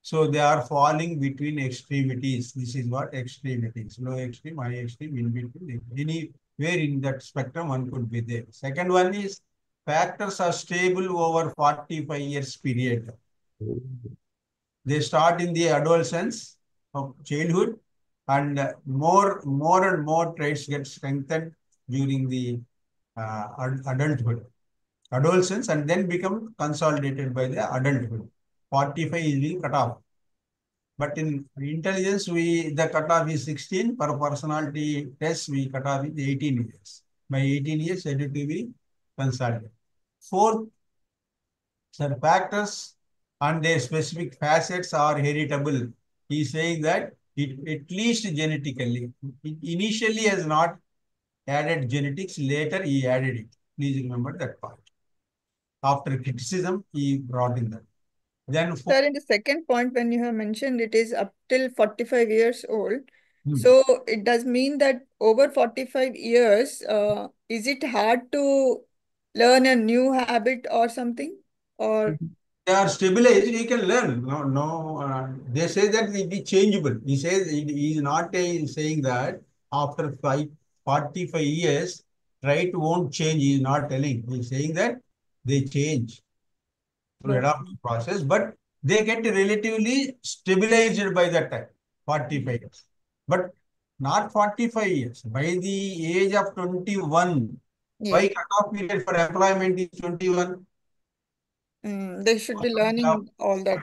So they are falling between extremities. This is what extremities, low extreme, high extreme, in between. Anywhere in that spectrum, one could be there. Second one is factors are stable over 45 years period. They start in the adolescence of childhood, and more and more traits get strengthened during the adulthood, adolescence, and then become consolidated by the adulthood. 45 is being cut off. But in intelligence, the cutoff is 16. Per personality test, we cut off is 18 years. By 18 years, it will be consolidated. Fourth, sir, factors and their specific facets are heritable. He is saying that at least genetically. It initially has not added genetics, later he added it. Please remember that part. After criticism, he brought in that. Then Sir, in the second point, when you have mentioned it is up till 45 years old, Hmm. so it does mean that over 45 years, is it hard to learn a new habit or something? Or they are stabilized, you can learn. They say that it is changeable. He says he is not saying that after 45 years, right won't change. He is not telling. He is saying that they change through okay. adaptive process, but they get relatively stabilized by that time, 45 years. But not 45 years. By the age of 21, Yeah. why cutoff period for employment is 21? They should be learning all that.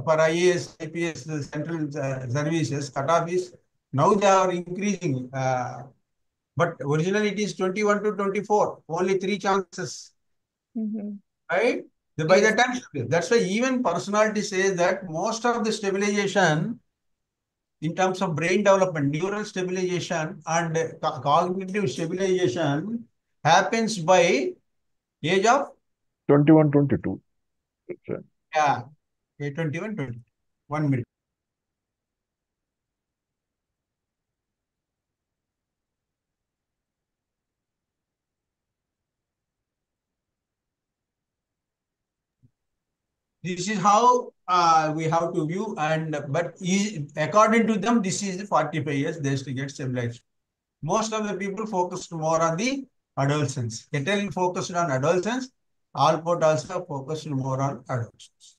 For IAS, IPS, the central services, cutoff is now they are increasing. But originally it is 21 to 24, only 3 chances, right? By the Yes. time, that's why even personality says that most of the stabilization in terms of brain development, neural stabilization and cognitive stabilization happens by age of 21, 22. yeah, 21, 20. 1 minute. This is how we have to view, according to them, this is 45 years they to get stabilized. Most of the people focused more on the adolescence. Ketel focused on adolescence. Alport also focused more on adolescence.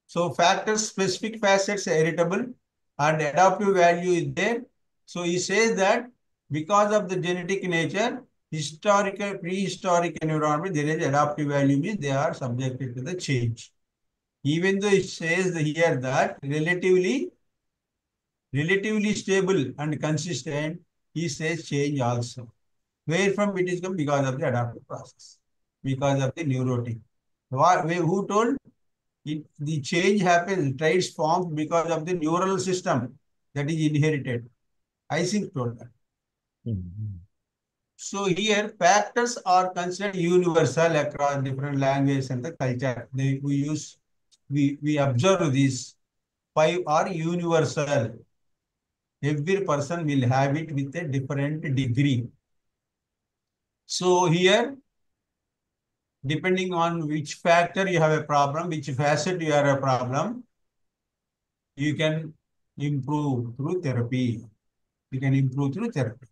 So factors, specific facets are heritable and adaptive value is there. So he says that because of the genetic nature, historical, prehistoric environment, there is adaptive value means they are subjected to the change. Even though it says here that relatively stable and consistent, he says change also. Where from it is come? Because of the adaptive process, because of the neurotic. Who told? The change happens, traits formed because of the neural system that is inherited. I think told that. So here factors are considered universal across different languages and the culture. We observe these 5 are universal. Every person will have it with a different degree. So here, depending on which factor you have a problem, which facet you have a problem, you can improve through therapy. You can improve through therapy,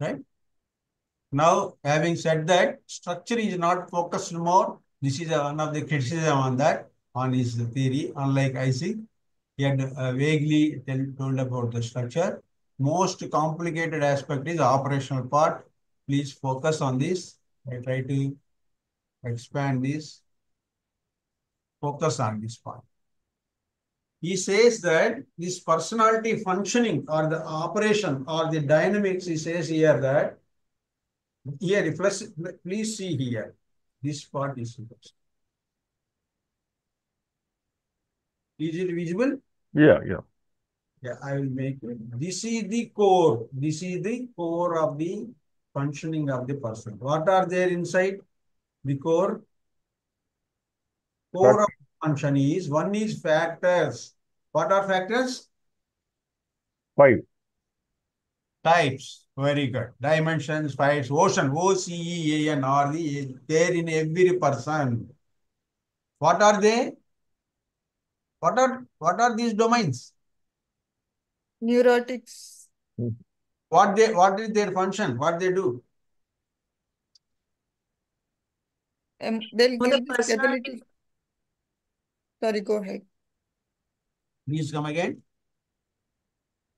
right? Now, having said that, structure is not focused more. This is one of the criticism on that, on his theory, unlike Isaac. He had vaguely told about the structure. Most complicated aspect is operational part. Please focus on this. I try to expand this. Focus on this part. He says that this personality functioning or the operation or the dynamics, he says here that, here, please see here, this part is, is it visible? Yeah. Yeah, I will make it. This is the core. This is the core of the functioning of the person. What are there inside? The core of function is, one is factors. What are factors? 5. Types. Very good. Dimensions, types, ocean, OCEAN are there in every person. What are they? What are these domains? Neurotics. What is their function? What they do? They'll For the give the personality, stability. Sorry, go ahead. Please come again.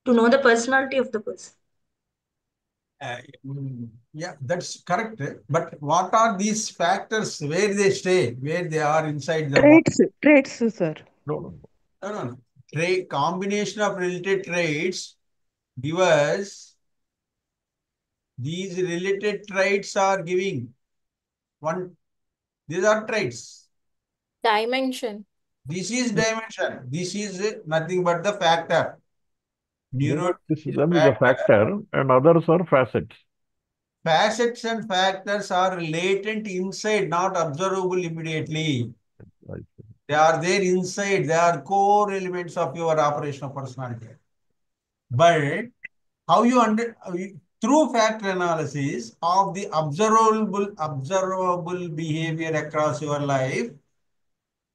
to know the personality of the person. Yeah, that's correct. But what are these factors? Where they stay? Where they are inside the body? Traits, sir. No. No. Combination of related traits give us, these related traits are giving one. These are traits. Dimension. This is dimension. This is nothing but the factor. This one is a factor and others are facets. Facets and factors are latent inside, not observable immediately. They are there inside. They are core elements of your operational personality. But how you through factor analysis of the observable behavior across your life,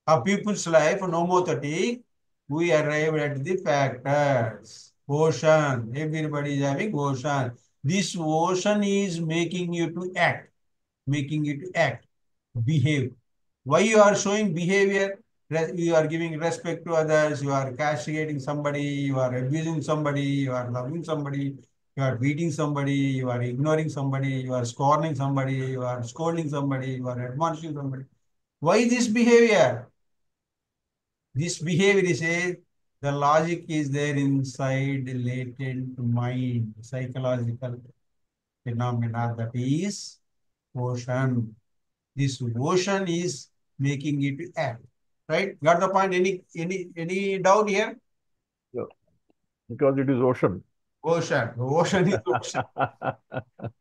a people's life, nomothetic, we arrive at the factors. Ocean. Everybody is having ocean. This ocean is making you to act, behave. Why you are showing behavior? You are giving respect to others, you are castigating somebody, you are abusing somebody, you are loving somebody, you are beating somebody, you are ignoring somebody, you are scorning somebody, you are scolding somebody, you are admonishing somebody. Why this behavior? This behavior is the logic is there inside the latent mind, psychological phenomena, that is ocean. This ocean is making it act. Right? Got the point? Any doubt here? Yeah. Because it is ocean. Ocean. Ocean is ocean.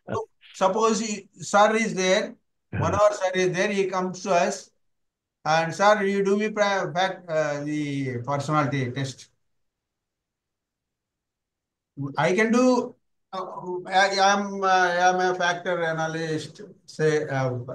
So, suppose sir is there, Manohar sir is there, he comes to us, and sir, you do me the personality test. I can do. I am a factor analyst, say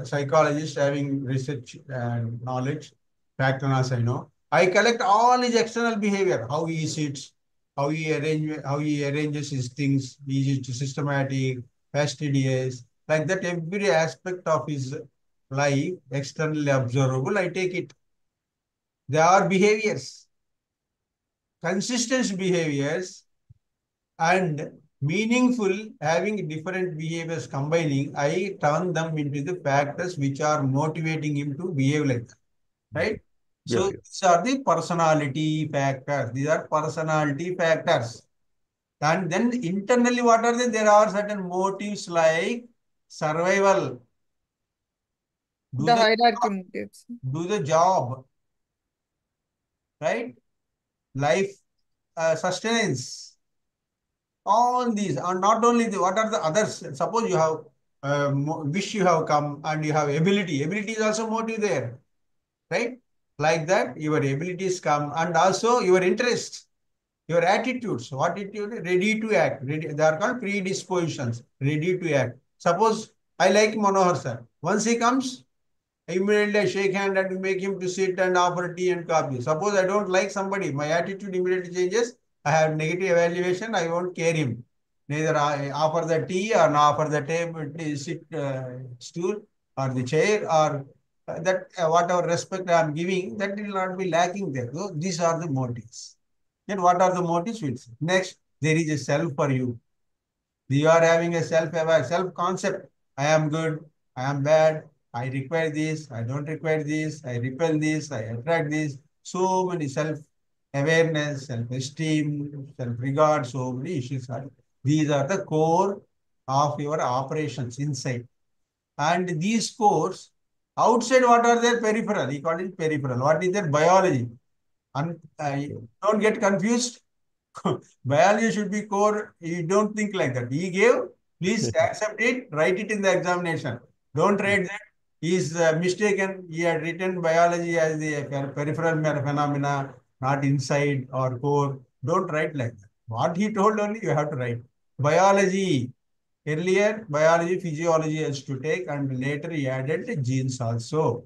psychologist having research and knowledge. Factor analysis, I know. I collect all his external behavior, how he sits, how he arranges his things. Is it systematic, fastidious, like that. Every aspect of his life, externally observable, I take it. There are behaviors, consistent behaviors, and meaningful, having different behaviors combining, I turn them into the factors which are motivating him to behave like that. Right? So these are the personality factors. These are personality factors. And then internally, what are they? There are certain motives like survival. The hierarchy motives. Do the job. Right? Life sustenance. All these are not only what are the others. Suppose you have wish, you have come, and you have ability. Ability is also motive there, right? Like that, your abilities come, and also your interest, your attitudes. What attitude? Ready to act. Ready, they are called predispositions. Ready to act. Suppose I like Manohar sir. Once he comes, immediately I shake hand and make him to sit and offer tea and coffee. Suppose I don't like somebody, my attitude immediately changes. I have negative evaluation, I won't care him. Neither I offer the tea or offer the table, stool or the chair, or that whatever respect I am giving, that will not be lacking there. So these are the motives. Then what are the motives? Next, there is a self for you. You are having a self-concept. I am good, I am bad, I require this, I don't require this, I repel this, I attract this. So many self Awareness, self-esteem, self-regard, so many issues are. These are the core of your operations inside. And these cores, outside what are their peripheral? He called it peripheral. What is their biology? And don't get confused. Biology should be core. You don't think like that. He gave, please accept it, write it in the examination. Don't write that. He is mistaken. He had written biology as the peripheral phenomena, not inside or core. Don't write like that. What he told only you have to write. Biology. Earlier, biology, physiology has to take, and later he added genes also.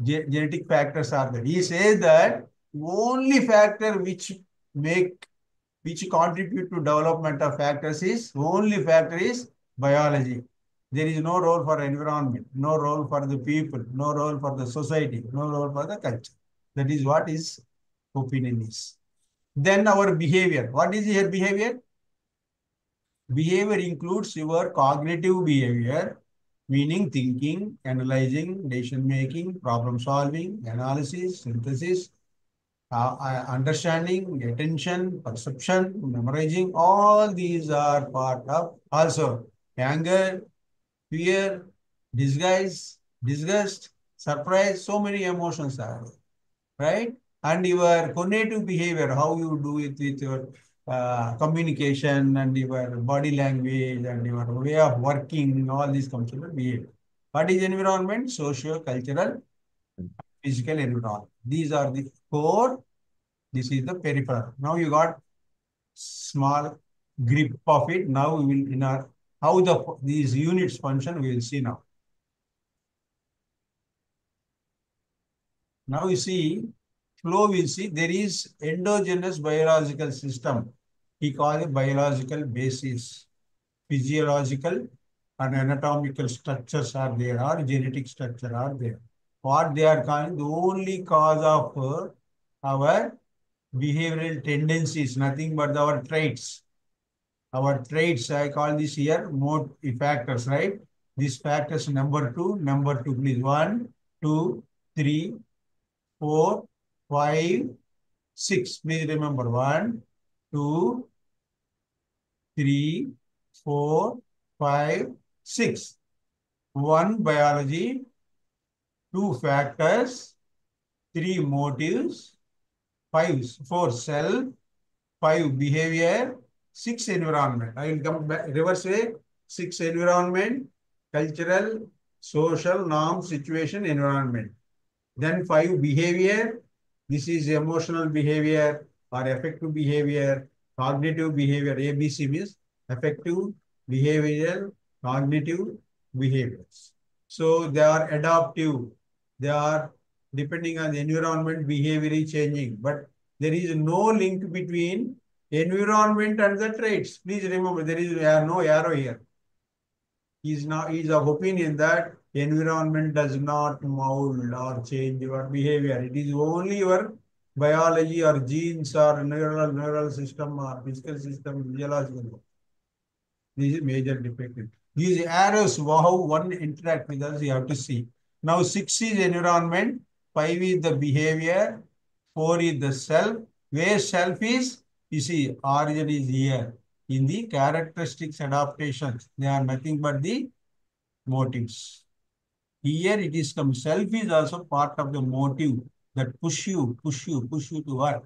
Genetic factors are there. He says that only factor which contribute to development of factors is only factor is biology. There is no role for environment, no role for the people, no role for the society, no role for the culture. That is what his opinion is. Then our behavior. What is your behavior? Behavior includes your cognitive behavior, meaning thinking, analyzing, decision making, problem solving, analysis, synthesis, understanding, attention, perception, memorizing. All these are part of also anger, fear, disgust, surprise. So many emotions are there, right? And your cognitive behavior, how you do it with your communication and your body language and your way of working, all these comes under behavior. What is environment? Socio, cultural, physical environment. These are the core. This is the peripheral. Now you got small grip of it. Now we will in our how these units function. We will see now. Now you see flow. We will see there is endogenous biological system. He called it biological basis. Physiological and anatomical structures are there, or genetic structure are there. What they are calling the only cause of our behavioral tendencies, nothing but our traits. Our traits, I call this here factors, right? These factors number two, please. 1, 2, 3, 4, 5, 6. Please remember 1, 2, 3, 4, 5, 6. 1 biology, 2 factors, 3 motives, 4 self, 5 behavior, 6 environment. I will come back reverse way. 6 environment, cultural, social, norm, situation, environment. Then 5 behavior. This is emotional behavior or affective behavior, cognitive behavior. ABC means affective, behavioral, cognitive behaviors. So they are adaptive. They are depending on the environment, behavior is changing. But there is no link between environment and the traits. Please remember, there is no arrow here. He is of opinion that environment does not mold or change your behavior. It is only your biology or genes or neural system or physical system, physiological. This is major defect. These arrows, how one interact with us, you have to see. Now 6 is environment, 5 is the behavior, 4 is the self. Where self is, you see, origin is here. In the characteristics adaptations, they are nothing but the motives. Here it is come. Self is also part of the motive that push you to work.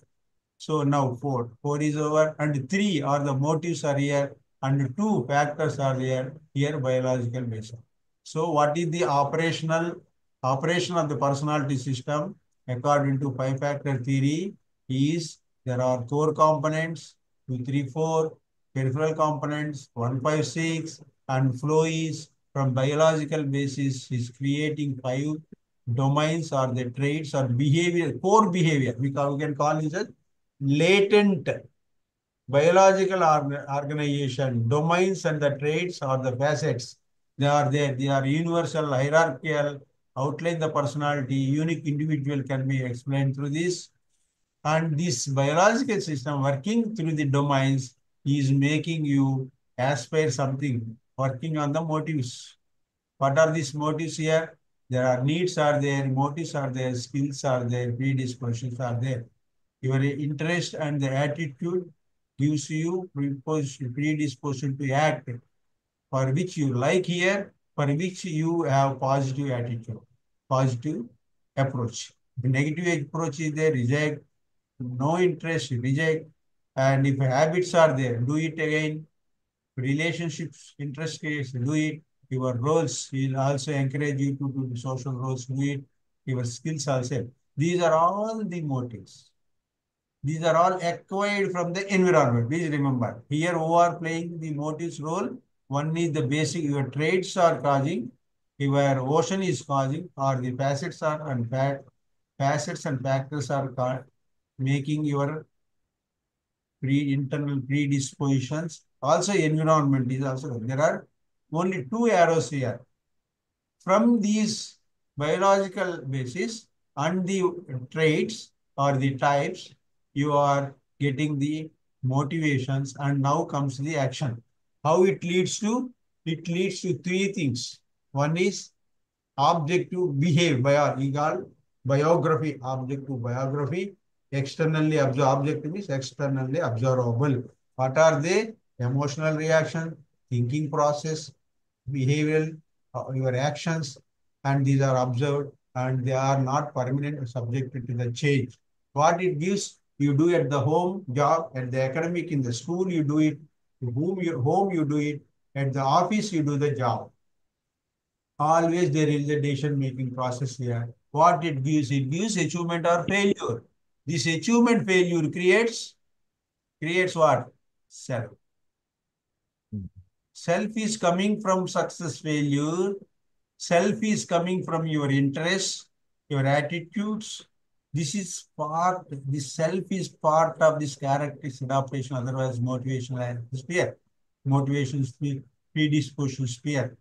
So now 4. 4 is over and 3 are the motives are here and 2 factors are there here biological basis. So what is the operation of the personality system according to 5-factor theory is there are core components 2, 3, 4, peripheral components 1, 5, 6 and flow is from biological basis is creating 5 domains or the traits or behavior, core behavior. We can call it as latent biological organization, domains and the traits or the facets. They are there. They are universal, hierarchical, outline the personality, unique individual can be explained through this. And this biological system working through the domains is making you aspire something, working on the motives. What are these motives here? There are needs are there, motives are there, skills are there, predispositions are there. Your interest and the attitude gives you predisposition to act for which you like here, for which you have positive attitude, positive approach. The negative approach is there, reject, no interest, reject. And if habits are there, do it again. Relationships, interest case, do it. Your roles will also encourage you to do the social roles, do it. Your skills also. These are all the motives. These are all acquired from the environment. Please remember, here who are playing the motives role, one is the basic, your traits are causing, your ocean is causing, or the facets are and facets and factors are making your internal predispositions. Also, environment is also, there are only two arrows here. From these biological basis and the traits or the types, you are getting the motivations, and now comes the action. How it leads to? It leads to three things. One is objective behave, biography, objective biography. Externally objective is externally observable. What are they? Emotional reaction, thinking process, behavioral, your actions, and these are observed and they are not permanent, subjected to the change. What it gives, you do at the home job, at the academic, in the school, you do it, home you do it, at the office, you do the job. Always there is a decision-making process here. What it gives achievement or failure. This achievement failure creates what? Self. Self is coming from success failure. Self is coming from your interests, your attitudes. This self is part of this characteristic adaptation, otherwise motivational sphere. Motivation sphere, predisposition sphere.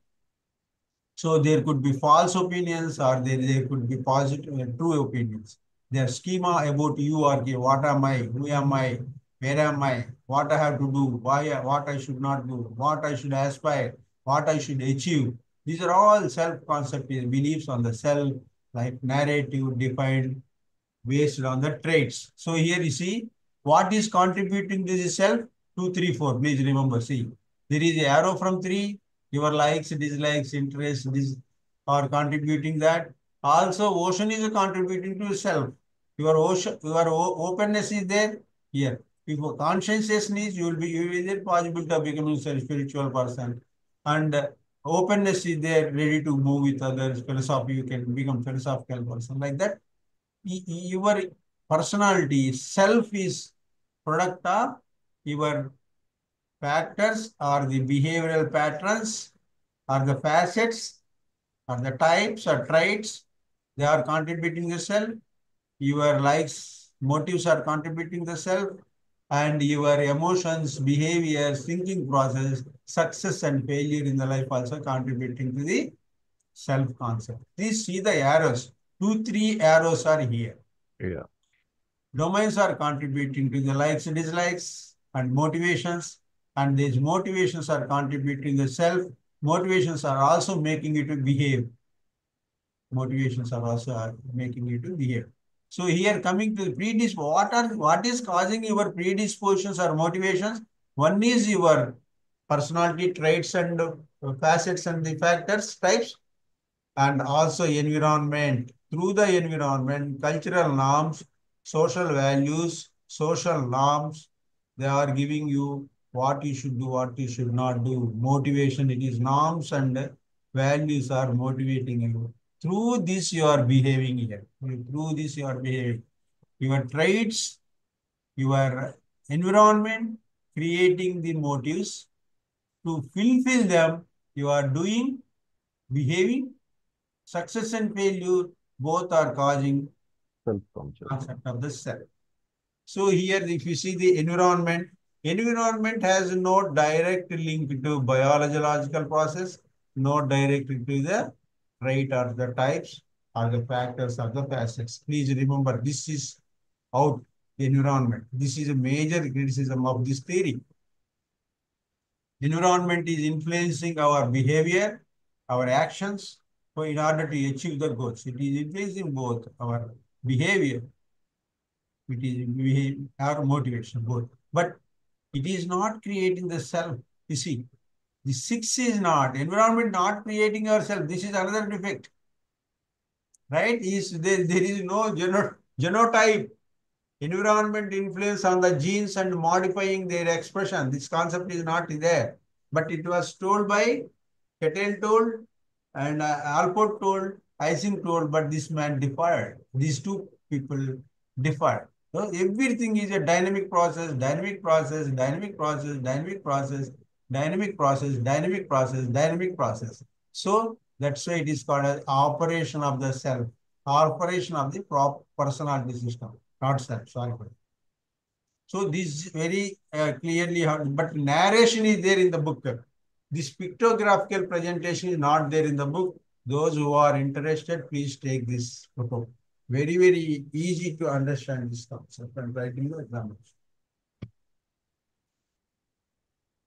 So there could be false opinions or there could be positive and true opinions. Their schema about you are what am I, who am I, where am I, what I have to do, what I should not do, what I should aspire, what I should achieve. These are all self-concept beliefs on the self, like narrative defined based on the traits. So here you see what is contributing to the self? 2, 3, 4. Please remember, see. There is an arrow from 3. Your likes, dislikes, interests, are contributing that. Also, ocean is contributing to self. Your ocean, your openness is there here. If your consciousness is, you will be possible to become a spiritual person. And openness is there, ready to move with others. Philosophy, you can become philosophical person like that. Your personality, self is product of your factors or the behavioral patterns or the facets or the types or traits. They are contributing the self. Your likes, motives are contributing the self, and your emotions, behaviors, thinking process, success and failure in the life also contributing to the self-concept. Please see the arrows. 2, 3 arrows are here. Yeah. Domains are contributing to the likes and dislikes and motivations, and these motivations are contributing the self. Motivations are also making you to behave. Motivations are also making you to behave. So here coming to the what is causing your predispositions or motivations? One is your personality traits and facets and the factors types, and also environment. Through the environment, cultural norms, social values, social norms, they are giving you what you should do, what you should not do. Motivation, it is norms and values are motivating you. Through this, you are behaving here. Through this, you are behaving. Your traits, your environment, creating the motives. To fulfill them, you are doing, behaving. Success and failure both are causing Self-conscious. concept of the self. So here, if you see the environment has no direct link to biological process, no direct link to the trait or the types or the factors or the facets. Please remember, this is out environment. This is a major criticism of this theory. Environment is influencing our behavior, our actions, so in order to achieve the goals. It is influencing both our behavior, we have motivation both. But it is not creating the self. You see, the 6 is not environment, not creating yourself. This is another defect, right? There is no genotype. Environment influence on the genes and modifying their expression. This concept is not there. But it was told by Cattell told and Alport told, Ising told, but this man differed. These two people differed. So everything is a dynamic process, dynamic process, dynamic process, dynamic process, dynamic process, dynamic process, dynamic process. So that's why it is called as operation of the self, operation of the personality system, not self. Sorry for that. So this very clearly, but narration is there in the book. This pictographical presentation is not there in the book. Those who are interested, please take this photo. Very, very easy to understand this concept and writing the examples.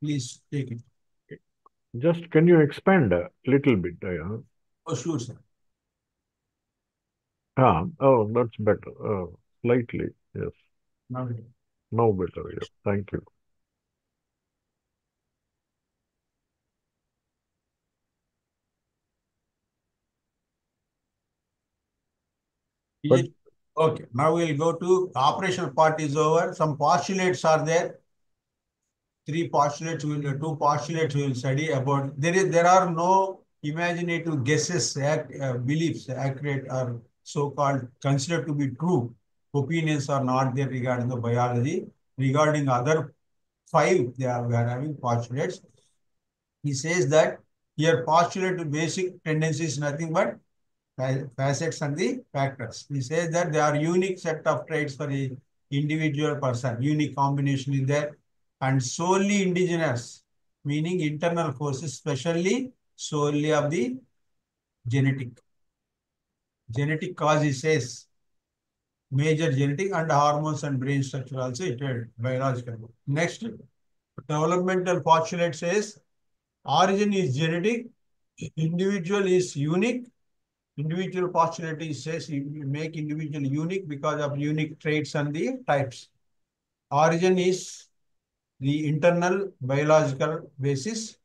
Please take it. Just can you expand a little bit? Oh, sure, sir. Oh, that's better. Slightly, yes. Now, Now better, yes. Thank you. But okay, now we'll go to operational part is over. Some postulates are there. Two postulates we will study about. There are no imaginative guesses, beliefs, accurate or so-called considered to be true. Opinions are not there regarding the biology. Regarding other 5, we are having postulates. He says that here postulate to basic tendency is nothing but facets and the factors. He says that there are unique set of traits for the individual person. Unique combination is there and solely indigenous, meaning internal forces, especially solely of the genetic. Genetic cause, he says, major genetic and hormones and brain structure also it biological. Next, developmental postulate says origin is genetic, individual is unique. Individual postulate says you make individual unique because of unique traits and the types. Origin is the internal biological basis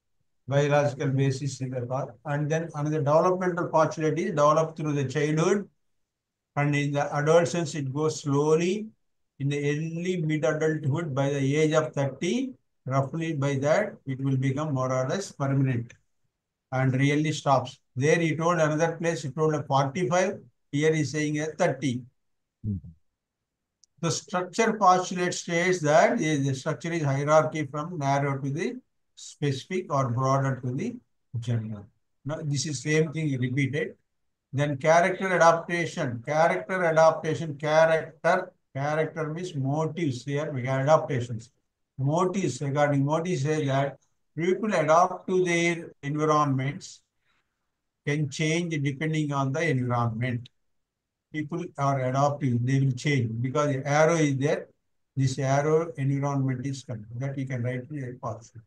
in the car. And then another developmental postulate is developed through the childhood. And in the adolescence, it goes slowly. In the early mid-adulthood, by the age of 30, roughly by that, it will become more or less permanent and really stops. There he told another place, he told a 45. Here he is saying a 30. The structure postulate states that the structure is hierarchy from narrow to the specific or broader to the general. Now, this is same thing repeated. Then character adaptation. Character means motives here. We have adaptations. Motives, regarding motives say that people adapt to their environments can change depending on the environment. People are adaptive, they will change because the arrow is there. This arrow environment is coming. That you can write in a positive.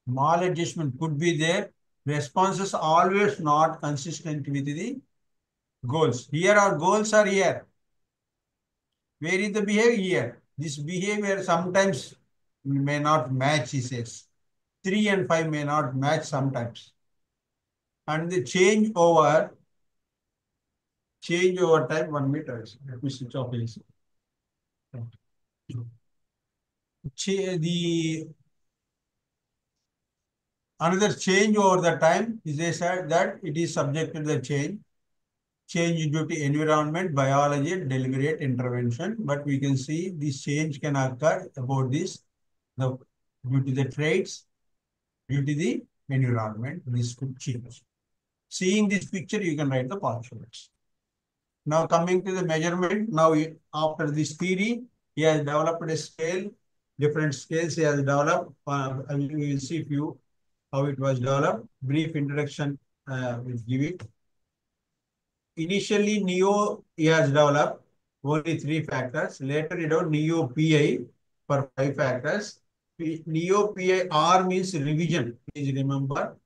Maladjustment could be there. Responses always not consistent with the goals. Here our goals are here. Where is the behavior here? This behavior sometimes may not match, he says. 3 and 5 may not match sometimes. And the change over time, 1 meter. Let me switch off this. Another change over the time is they said that it is subject to the change due to environment, biology, deliberate intervention. But we can see this change can occur about this due to the traits, due to the environment, this could change. Seeing this picture, you can write the postulates. Now coming to the measurement, now after this theory, he has developed a scale, different scales he has developed. We will see how it was developed. Brief introduction will give it. Initially, NEO he has developed only 3 factors. Later, he developed NEO PI for 5 factors. NEO PI R means revision, please remember.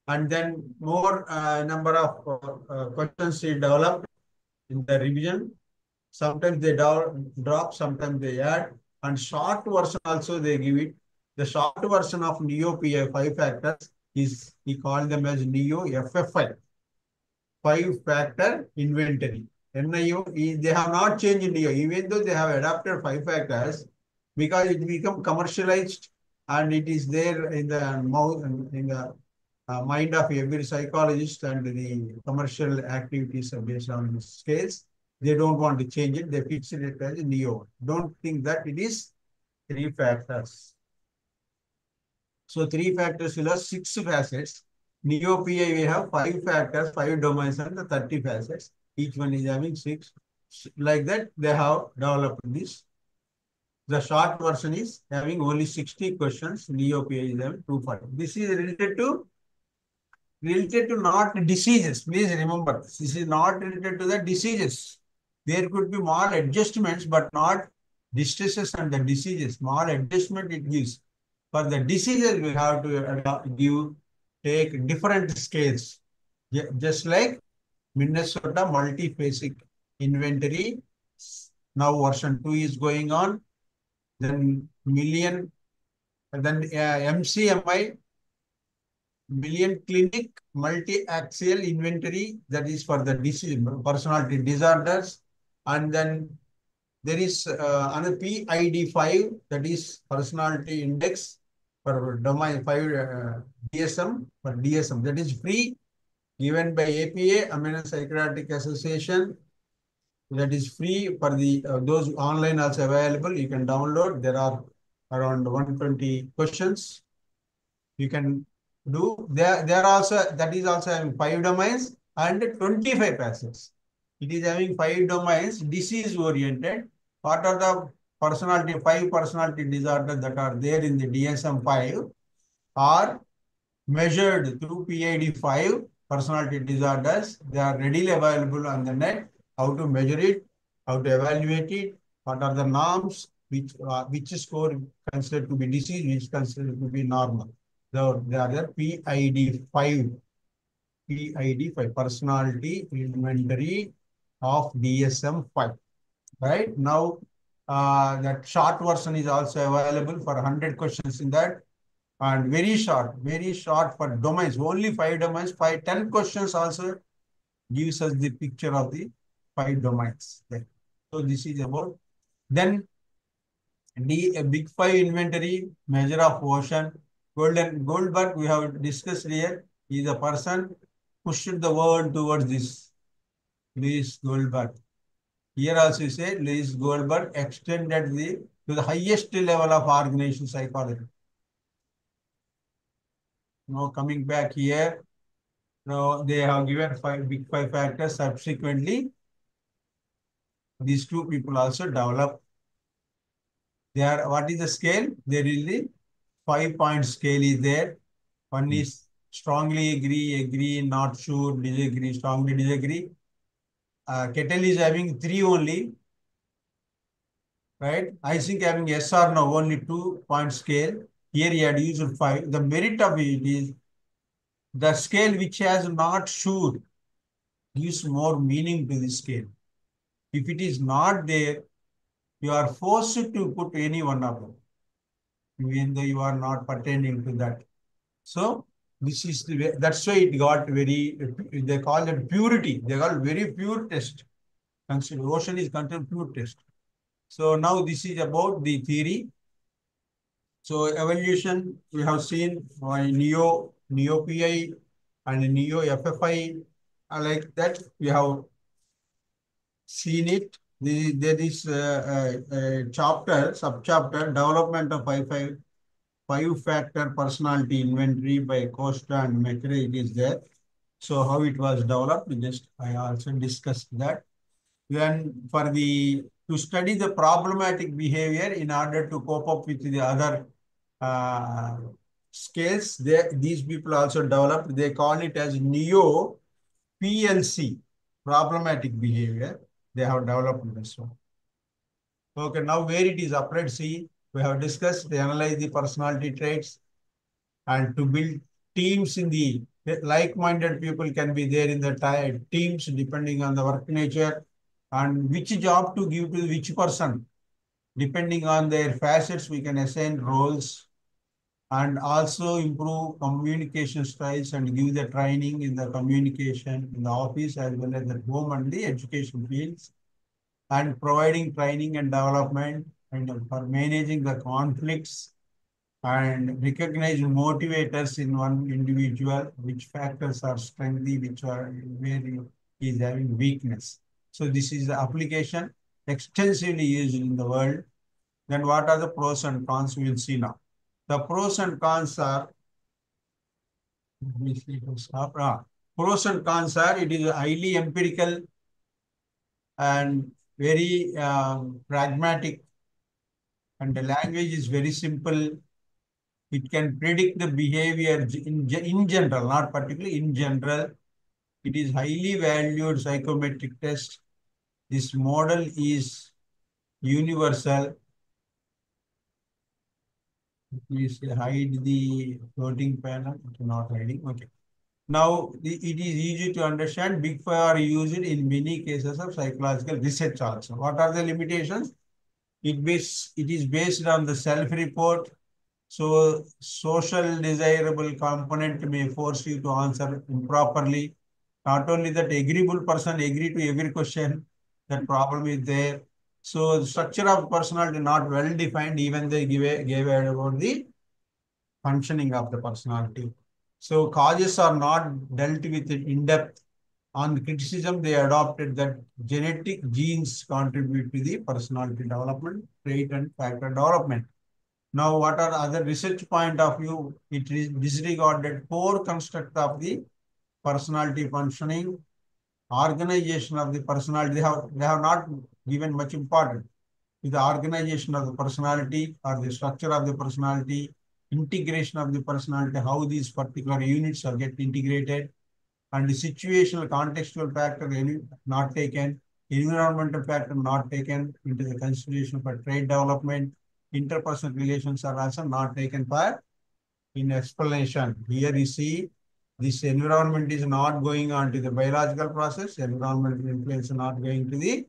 And then more number of questions he developed in the revision. Sometimes they drop, sometimes they add. And short version also they give it. The short version of Neo PI 5 factors is, we call them as Neo FFI, 5-factor inventory. NIO, they have not changed Neo, even though they have adapted 5 factors, because it become commercialized and it is there in the mind of every psychologist, and the commercial activities are based on the scales. They don't want to change it. They fix it as Neo. Don't think that it is 3 factors. So 3 factors will have 6 facets. Neo PI we have 5 factors, 5 domains and the 30 facets. Each one is having 6. Like that, they have developed this. The short version is having only 60 questions. Neo PI is having 240. This is related to not diseases. Please remember, this is not related to the diseases. There could be small adjustments, but not distresses and the diseases. Small adjustment it gives. For the diseases, we have to take different scales. Just like Minnesota multiphasic inventory. Now version 2 is going on. Then million, and then MCMI, million clinic multi-axial inventory, that is for the personality disorders. And then there is another PID5, that is personality index for domain 5 DSM, for DSM, that is free, given by APA, American Psychiatric Association. That is free for the those online also available. You can download. There are around 120 questions. You can do. There also, that is also having 5 domains and 25 facets. It is having 5 domains, disease oriented. What are the 5 personality disorders that are there in the DSM-5 are measured through PID-5 personality disorders. They are readily available on the net. How to measure it, how to evaluate it, what are the norms, which score considered to be disease, which considered to be normal. So they are the PID-5 personality inventory of DSM-5. Right now, that short version is also available for 100 questions in that. And very short for domains, only 5 domains, 10 questions also gives us the picture of the 5 domains. So this is about, then a big 5 inventory, measure of ocean. Goldberg, we have discussed here, is a person pushed the world towards this. Lewis Goldberg. Here also you say Lewis Goldberg extended to the highest level of organizational psychology. Now coming back here, now they have given 5 big 5 factors. Subsequently, these 2 people also develop. What is the scale? There is the 5-point scale is there. One is strongly agree, not sure, disagree, strongly disagree. Kettle is having 3 only, right? I think having yes or no, only 2-point scale. Here he had used 5. The merit of it is the scale which has not sure gives more meaning to the scale. If it is not there, you are forced to put any one of them, even though you are not pertaining to that. So this is the way, that's why it got very, they call it purity. They call it very pure test. Consider ocean is considered pure test. So now this is about the theory. So evaluation, we have seen Neo PI and Neo FFI, like that. We have seen it. There is a sub-chapter, development of 5-factor personality inventory by Costa and McRae. It is there. So how it was developed, I also discussed that. Then to study the problematic behavior in order to cope up with the other scales, these people also developed. They call it as Neo PLC, problematic behavior. They have developed this one. Okay, now where it is applied, see, we have discussed, they analyze the personality traits and to build teams in the like-minded people can be there in the teams depending on the work nature. and which job to give to which person. Depending on their facets, we can assign roles and also improve communication styles and give the training in the communication in the office as well as at home and the education fields, and providing training and development and for managing the conflicts and recognize motivators in one individual, which factors are strengthy, which are where he is having weakness. So this is the application extensively used in the world. Then what are the pros and cons? We will see now. The pros and cons are, pros and cons are, it is highly empirical and very pragmatic, and the language is very simple. It can predict the behavior in general, not particularly in general. It is highly valued psychometric test. This model is universal. Please hide the floating panel. Not hiding. Okay. Now, it is easy to understand. Big Five are used in many cases of psychological research also. What are the limitations? It is based on the self-report. So, social desirable component may force you to answer improperly. Not only that, agreeable person agree to every question. That problem is there. So, the structure of personality not well defined. Even they gave about the functioning of the personality. So causes are not dealt with in depth. On criticism, they adopted that genetic genes contribute to the personality development, trait and factor development. Now, what are other research point of view? It is disregarded core construct of the personality functioning, organization of the personality. They have not given much importance to the organization of the personality or the structure of the personality, integration of the personality, how these particular units are get integrated, and the situational contextual factor not taken, environmental factor not taken into the consideration for trait development, interpersonal relations are also not taken for in explanation. Here you see this environment is not going on to the biological process, environmental influence not going to the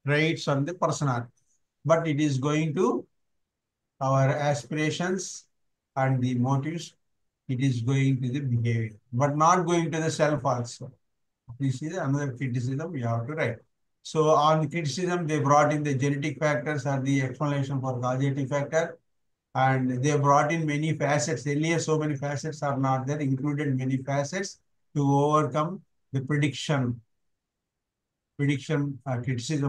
traits on the personality, but it is going to our aspirations and the motives. It is going to the behavior, but not going to the self also. This is another criticism we have to write. So on criticism, they brought in the genetic factors or the explanation for causative factor, and they brought in many facets. Earlier, so many facets are not there, included many facets to overcome the prediction criticism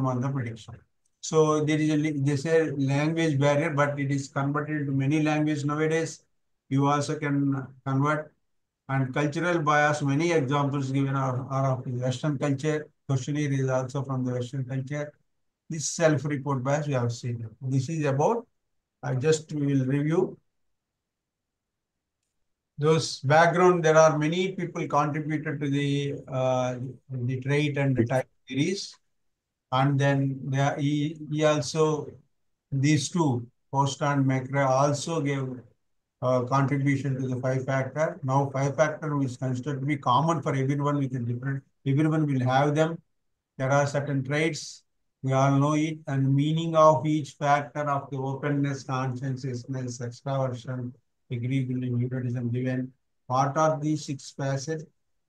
on the prediction. So there is they say language barrier, but it is converted into many languages nowadays. You also can convert. And cultural bias, many examples given are of the Western culture. Questionnaire is also from the Western culture. This self-report bias we have seen. This is about, I just will review those background. There are many people contributed to the trait and the type theories. And then he also, these two, Post and Mekra, also gave contribution to the five factor. Now, five factor is considered to be common for everyone with a different, everyone will have them. There are certain traits, we all know it, and meaning of each factor of the openness, conscientiousness, extraversion, agreeability, neuroticism given. What are these six facets?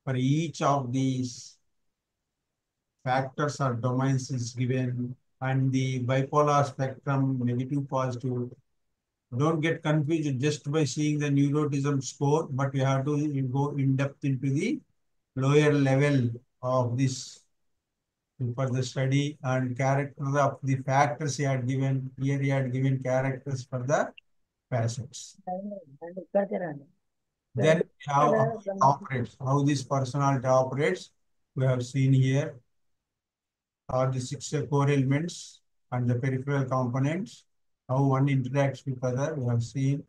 For each of these factors or domains is given, and the bipolar spectrum, negative, positive. Don't get confused just by seeing the neurotism score, but you have to go in depth into the lower level of this for the study, and character of the factors he had given. Here he had given characters for the facets. Then how it operates, how this personality operates. We have seen here are the six core elements and the peripheral components, how one interacts with other. We have seen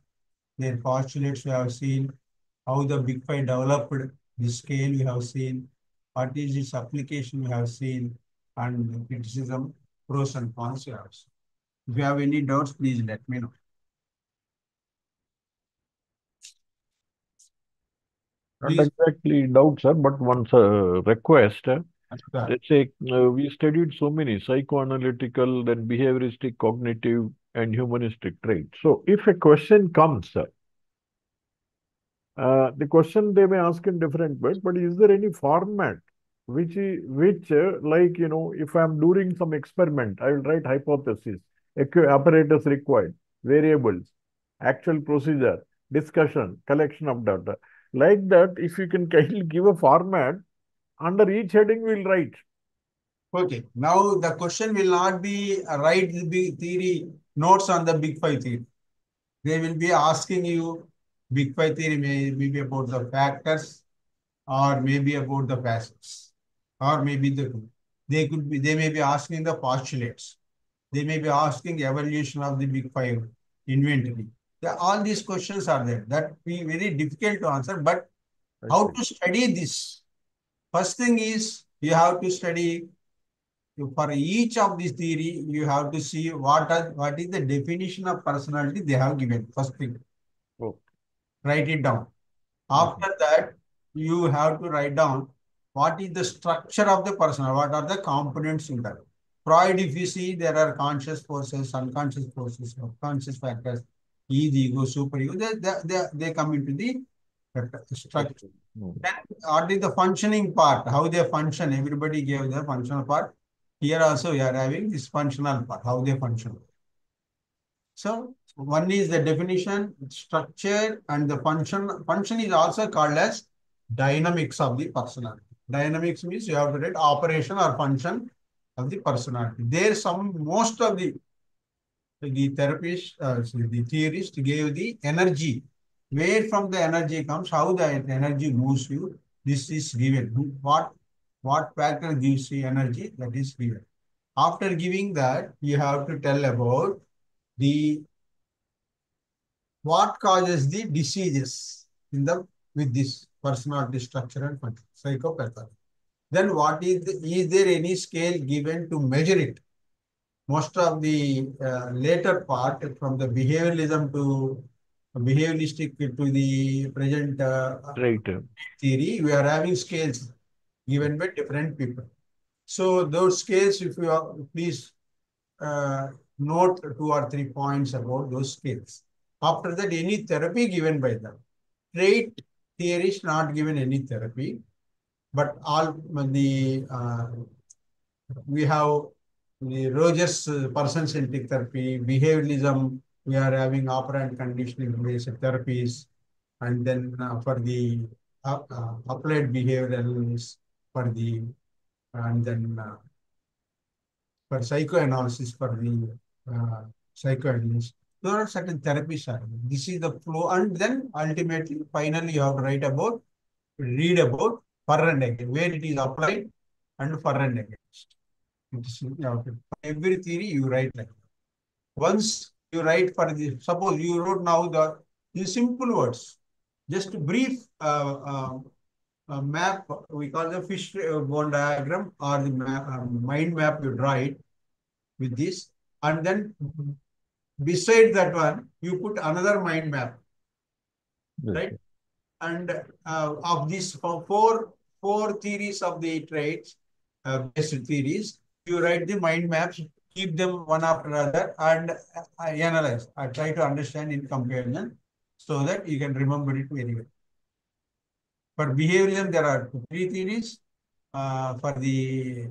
their postulates. We have seen how the Big Five developed the scale. We have seen what is its application. We have seen, and the criticism, pros and cons. We have seen. If you have any doubts, please let me know. Not Please. exactly doubt, sir, but one request. Let's say we studied so many psychoanalytical, then behavioristic, cognitive, and humanistic traits. So if a question comes, the question they may ask in different ways, but is there any format like, if I'm doing some experiment, I will write hypothesis, apparatus required, variables, actual procedure, discussion, collection of data. Like that, if you can kindly give a format, under each heading we'll write. Okay. Now the question will not be write the big theory notes on the big five theory. They will be asking you big five theory maybe about the factors, or maybe about the facets, or maybe they may be asking the postulates. They may be asking evaluation of the big five inventory. All these questions are there. That be very difficult to answer. But how to study this? First thing is you have to study for each of these theory. You have to see what is the definition of personality they have given. First thing, write it down. After that, you have to write down what is the structure of the personality. What are the components in that? Freud, if you see, there are conscious forces, unconscious forces, subconscious factors, ego, superego. They come into the structure. Then what is the functioning part? How they function? Everybody gave the functional part. Here also we are having this functional part, how they function. So one is the definition, structure, and the function. Function is also called as dynamics of the personality. Dynamics means you have to write operation or function of the personality. There most of the therapists, the theorists gave the energy. Where from the energy comes, how the energy moves you. This is given. What factor gives you energy, that is given. After giving that, you have to tell about what causes the diseases with this personality structure and function, psychopathology. Then is there any scale given to measure it? Most of the later part, from the behavioralism to behavioristic to the present theory, we are having scales given by different people. So those scales, if you are, please note 2 or 3 points about those scales. After that, any therapy given by them. Trait theory is not given any therapy, but all the we have the Rogers person-centric therapy, behavioralism. We are having operant conditioning-based therapies, and then for the applied behavioralists, and then for psychoanalysis, for the psychoanalyst. There are certain therapies. This is the flow, and then ultimately, finally, you have to read about for and against, where it is applied and for and against. Every theory you write like that. Once you write for the, suppose you wrote now the simple words, just brief map, we call the fish bone diagram, or the mind map you draw it with this, and then beside that one, you put another mind map, right? And of these four theories of the traits, basic theories, you write the mind maps, keep them one after another, and analyze. I try to understand in comparison so that you can remember it very well. For behaviorism, there are 3 theories. For the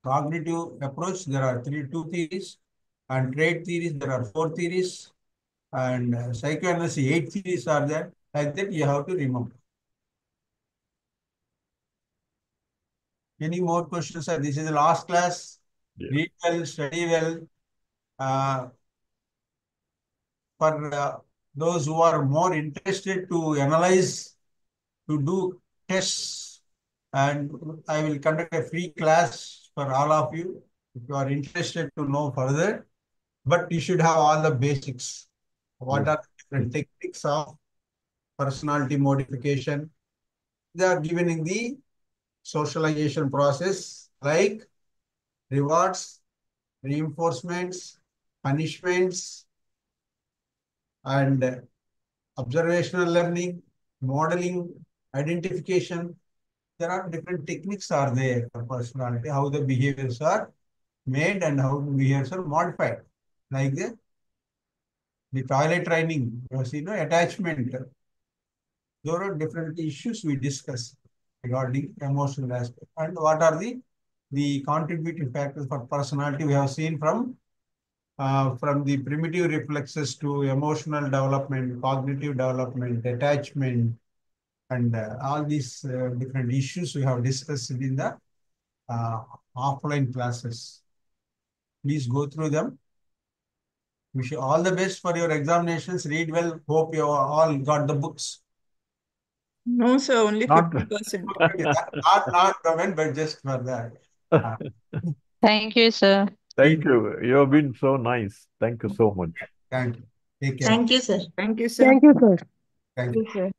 cognitive approach, there are 2 theories. And trait theories, there are 4 theories. And psychoanalysis, 8 theories are there. Like that, you have to remember. Any more questions, sir? This is the last class. Read well, study well. For those who are more interested to analyze, to do tests, and I will conduct a free class for all of you if you are interested to know further. But you should have all the basics. What are the different techniques of personality modification? They are given in the socialization process, like rewards, reinforcements, punishments, and observational learning, modeling, identification. there are different techniques are there for personality, how the behaviors are made and how the behaviors are modified. Like the toilet training, attachment. There are different issues we discuss regarding emotional aspect. And what are the contributing factors for personality we have seen from the primitive reflexes to emotional development, cognitive development, attachment, and all these different issues we have discussed in the uh, offline classes. Please go through them. Wish you all the best for your examinations. Read well. Hope you all got the books. No, sir, only Not 50%. Okay, not Raman, but just for that. Uh, Thank you, sir. Thank you. You have been so nice. Thank you so much. Thank you. Take care. Thank you, sir. Thank you, sir. Thank you, sir. Thank you. Yes, sir.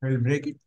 We'll break it.